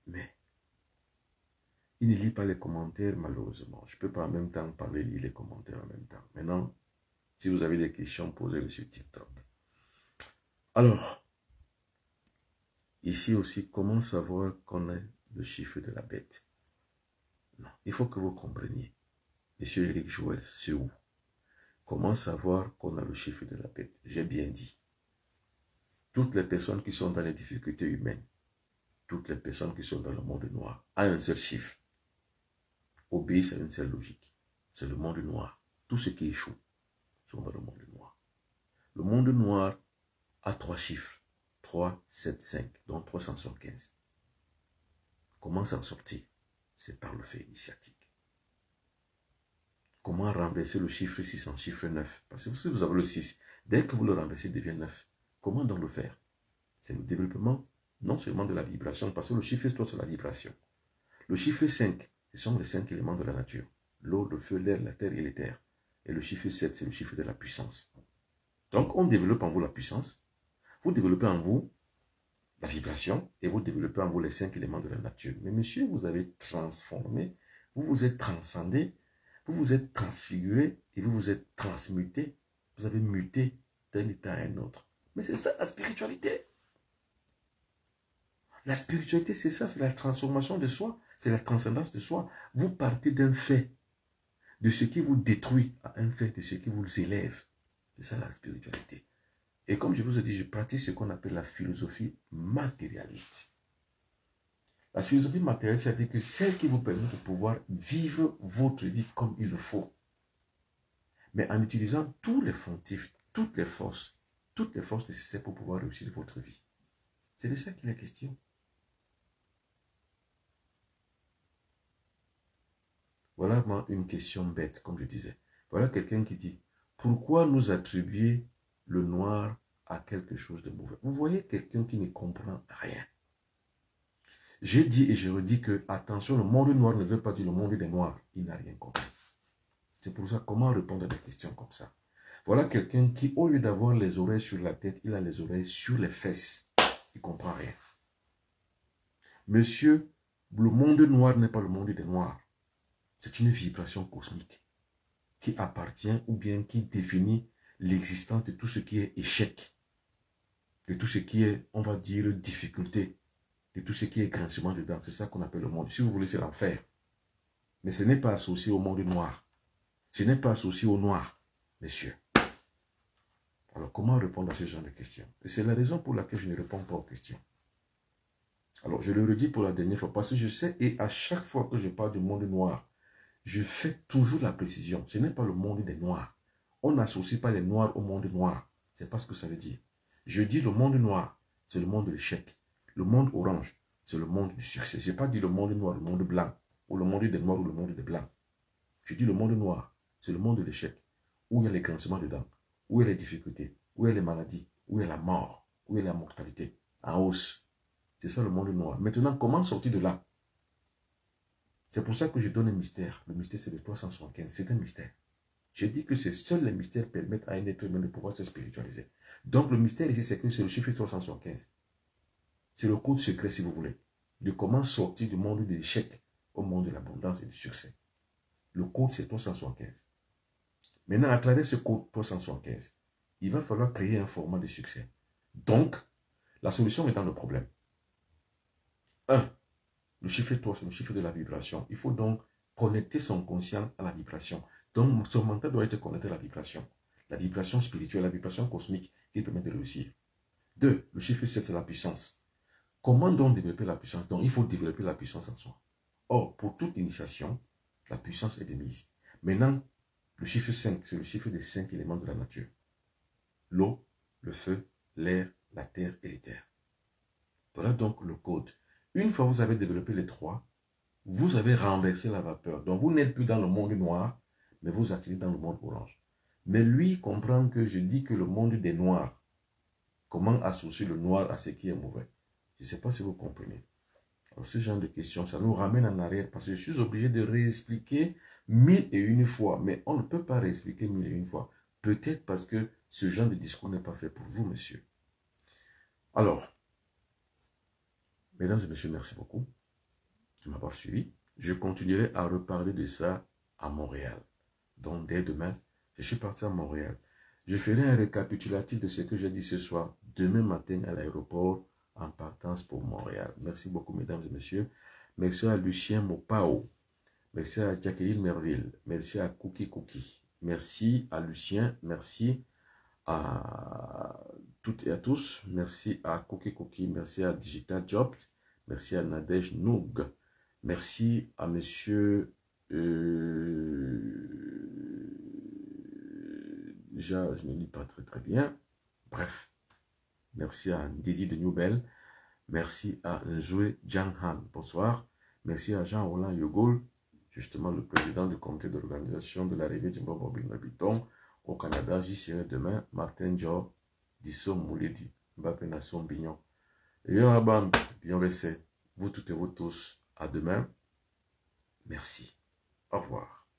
mais il ne lit pas les commentaires, malheureusement. Je ne peux pas en même temps parler, lire les commentaires en même temps. Maintenant, si vous avez des questions, posez-les sur TikTok. Alors, ici aussi, comment savoir qu'on est le chiffre de la bête? Non, il faut que vous compreniez. Monsieur Eric Joël, c'est où? Comment savoir qu'on a le chiffre de la bête? J'ai bien dit. Toutes les personnes qui sont dans les difficultés humaines, toutes les personnes qui sont dans le monde noir, ont un seul chiffre. Obéissent à une seule logique. C'est le monde noir. Tous ceux qui échouent sont dans le monde noir. Le monde noir a 3 chiffres. 3, 7, 5, donc 375. Comment s'en sortir? C'est par le fait initiatique. Comment renverser le chiffre 6 en chiffre 9? Parce que si vous avez le 6, dès que vous le renversez, il devient 9. Comment donc le faire? C'est le développement non seulement de la vibration, parce que le chiffre 3, c'est la vibration. Le chiffre 5, ce sont les 5 éléments de la nature. L'eau, le feu, l'air, la terre et les terres. Et le chiffre 7, c'est le chiffre de la puissance. Donc, on développe en vous la puissance, vous développez en vous la vibration, et vous développez en vous les 5 éléments de la nature. Mais monsieur, vous avez transformé, vous vous êtes transcendé, vous vous êtes transfiguré, et vous vous êtes transmuté, vous avez muté d'un état à un autre. Mais c'est ça la spiritualité. La spiritualité, c'est ça, c'est la transformation de soi, c'est la transcendance de soi. Vous partez d'un fait, de ce qui vous détruit, à un fait de ce qui vous élève. C'est ça la spiritualité. Et comme je vous ai dit, je pratique ce qu'on appelle la philosophie matérialiste. La philosophie matérialiste, c'est-à-dire que celle qui vous permet de pouvoir vivre votre vie comme il le faut. Mais en utilisant tous les fontifs, toutes les forces nécessaires pour pouvoir réussir votre vie. C'est de ça qu'il est question. Voilà moi une question bête, comme je disais. Voilà quelqu'un qui dit, pourquoi nous attribuer le noir à quelque chose de mauvais? Vous voyez quelqu'un qui ne comprend rien. J'ai dit et je redis que, attention, le monde noir ne veut pas dire le monde des noirs. Il n'a rien compris. C'est pour ça, comment répondre à des questions comme ça? Voilà quelqu'un qui, au lieu d'avoir les oreilles sur la tête, il a les oreilles sur les fesses. Il ne comprend rien. Monsieur, le monde noir n'est pas le monde des noirs. C'est une vibration cosmique qui appartient ou bien qui définit l'existence de tout ce qui est échec de tout ce qui est, on va dire, difficulté, de tout ce qui est grincement dedans. C'est ça qu'on appelle le monde. Si vous voulez, c'est l'enfer. Mais ce n'est pas associé au monde noir. Ce n'est pas associé au noir, messieurs. Alors, comment répondre à ce genre de questions? Et c'est la raison pour laquelle je ne réponds pas aux questions. Alors, je le redis pour la dernière fois, parce que je sais, et à chaque fois que je parle du monde noir, je fais toujours la précision. Ce n'est pas le monde des noirs. On n'associe pas les noirs au monde noir. C'est pas ce que ça veut dire. Je dis le monde noir, c'est le monde de l'échec. Le monde orange, c'est le monde du succès. Je n'ai pas dit le monde noir, le monde blanc, ou le monde des noirs ou le monde des blancs. Je dis le monde noir, c'est le monde de l'échec, où il y a les grincements dedans, où il y a les difficultés, où il y a les maladies, où il y a la mort, où il y a la mortalité, en hausse. C'est ça le monde noir. Maintenant, comment sortir de là? C'est pour ça que je donne un mystère. Le mystère, c'est le 375. C'est un mystère. Je dis que seuls les mystères permettent à un être humain de pouvoir se spiritualiser. Donc, le mystère ici, c'est que c'est le chiffre 375. C'est le code secret, si vous voulez, de comment sortir du monde de l'échec au monde de l'abondance et du succès. Le code, c'est 375. Maintenant, à travers ce code 375, il va falloir créer un format de succès. Donc, la solution est dans le problème. 1. Le chiffre 3, c'est le chiffre de la vibration. Il faut donc connecter son conscient à la vibration. Donc, son mental doit être connecté à la vibration spirituelle, la vibration cosmique qui permet de réussir. 2. Le chiffre 7, c'est la puissance. Comment donc développer la puissance? Donc, il faut développer la puissance en soi. Or, pour toute initiation, la puissance est de mise. Maintenant, le chiffre 5, c'est le chiffre des 5 éléments de la nature. L'eau, le feu, l'air, la terre et l'éther. Voilà donc le code. Une fois que vous avez développé les 3, vous avez renversé la vapeur. Donc, vous n'êtes plus dans le monde noir, mais vous attirez dans le monde orange. Mais lui comprend que je dis que le monde des noirs, comment associer le noir à ce qui est mauvais? Je ne sais pas si vous comprenez. Alors, ce genre de questions, ça nous ramène en arrière parce que je suis obligé de réexpliquer 1001 fois. Mais on ne peut pas réexpliquer 1001 fois. Peut-être parce que ce genre de discours n'est pas fait pour vous, monsieur. Alors, mesdames et messieurs, merci beaucoup de m'avoir suivi. Je continuerai à reparler de ça à Montréal. Donc, dès demain, je suis parti à Montréal. Je ferai un récapitulatif de ce que j'ai dit ce soir, demain matin à l'aéroport, en partance pour Montréal. Merci beaucoup, mesdames et messieurs. Merci à Lucien Mopao. Merci à Jacqueline Merville. Merci à Cookie Cookie. Merci à Lucien. Merci à toutes et à tous. Merci à Cookie Cookie. Merci à Digital Jobs. Merci à Nadège Noug. Merci à monsieur... déjà, je ne lis pas très bien. Bref. Merci à Didi de Newbel. Merci à Njoue Janghan. Bonsoir. Merci à Jean-Roland Yogol, justement le président du comité d'organisation de l'arrivée du Bobo Binabiton au Canada. J'y serai demain. Martin Jo, Disso Mouledi, Mbappé Nation Bignon. Et bien laissé. Vous toutes et vous tous. À demain. Merci. Au revoir.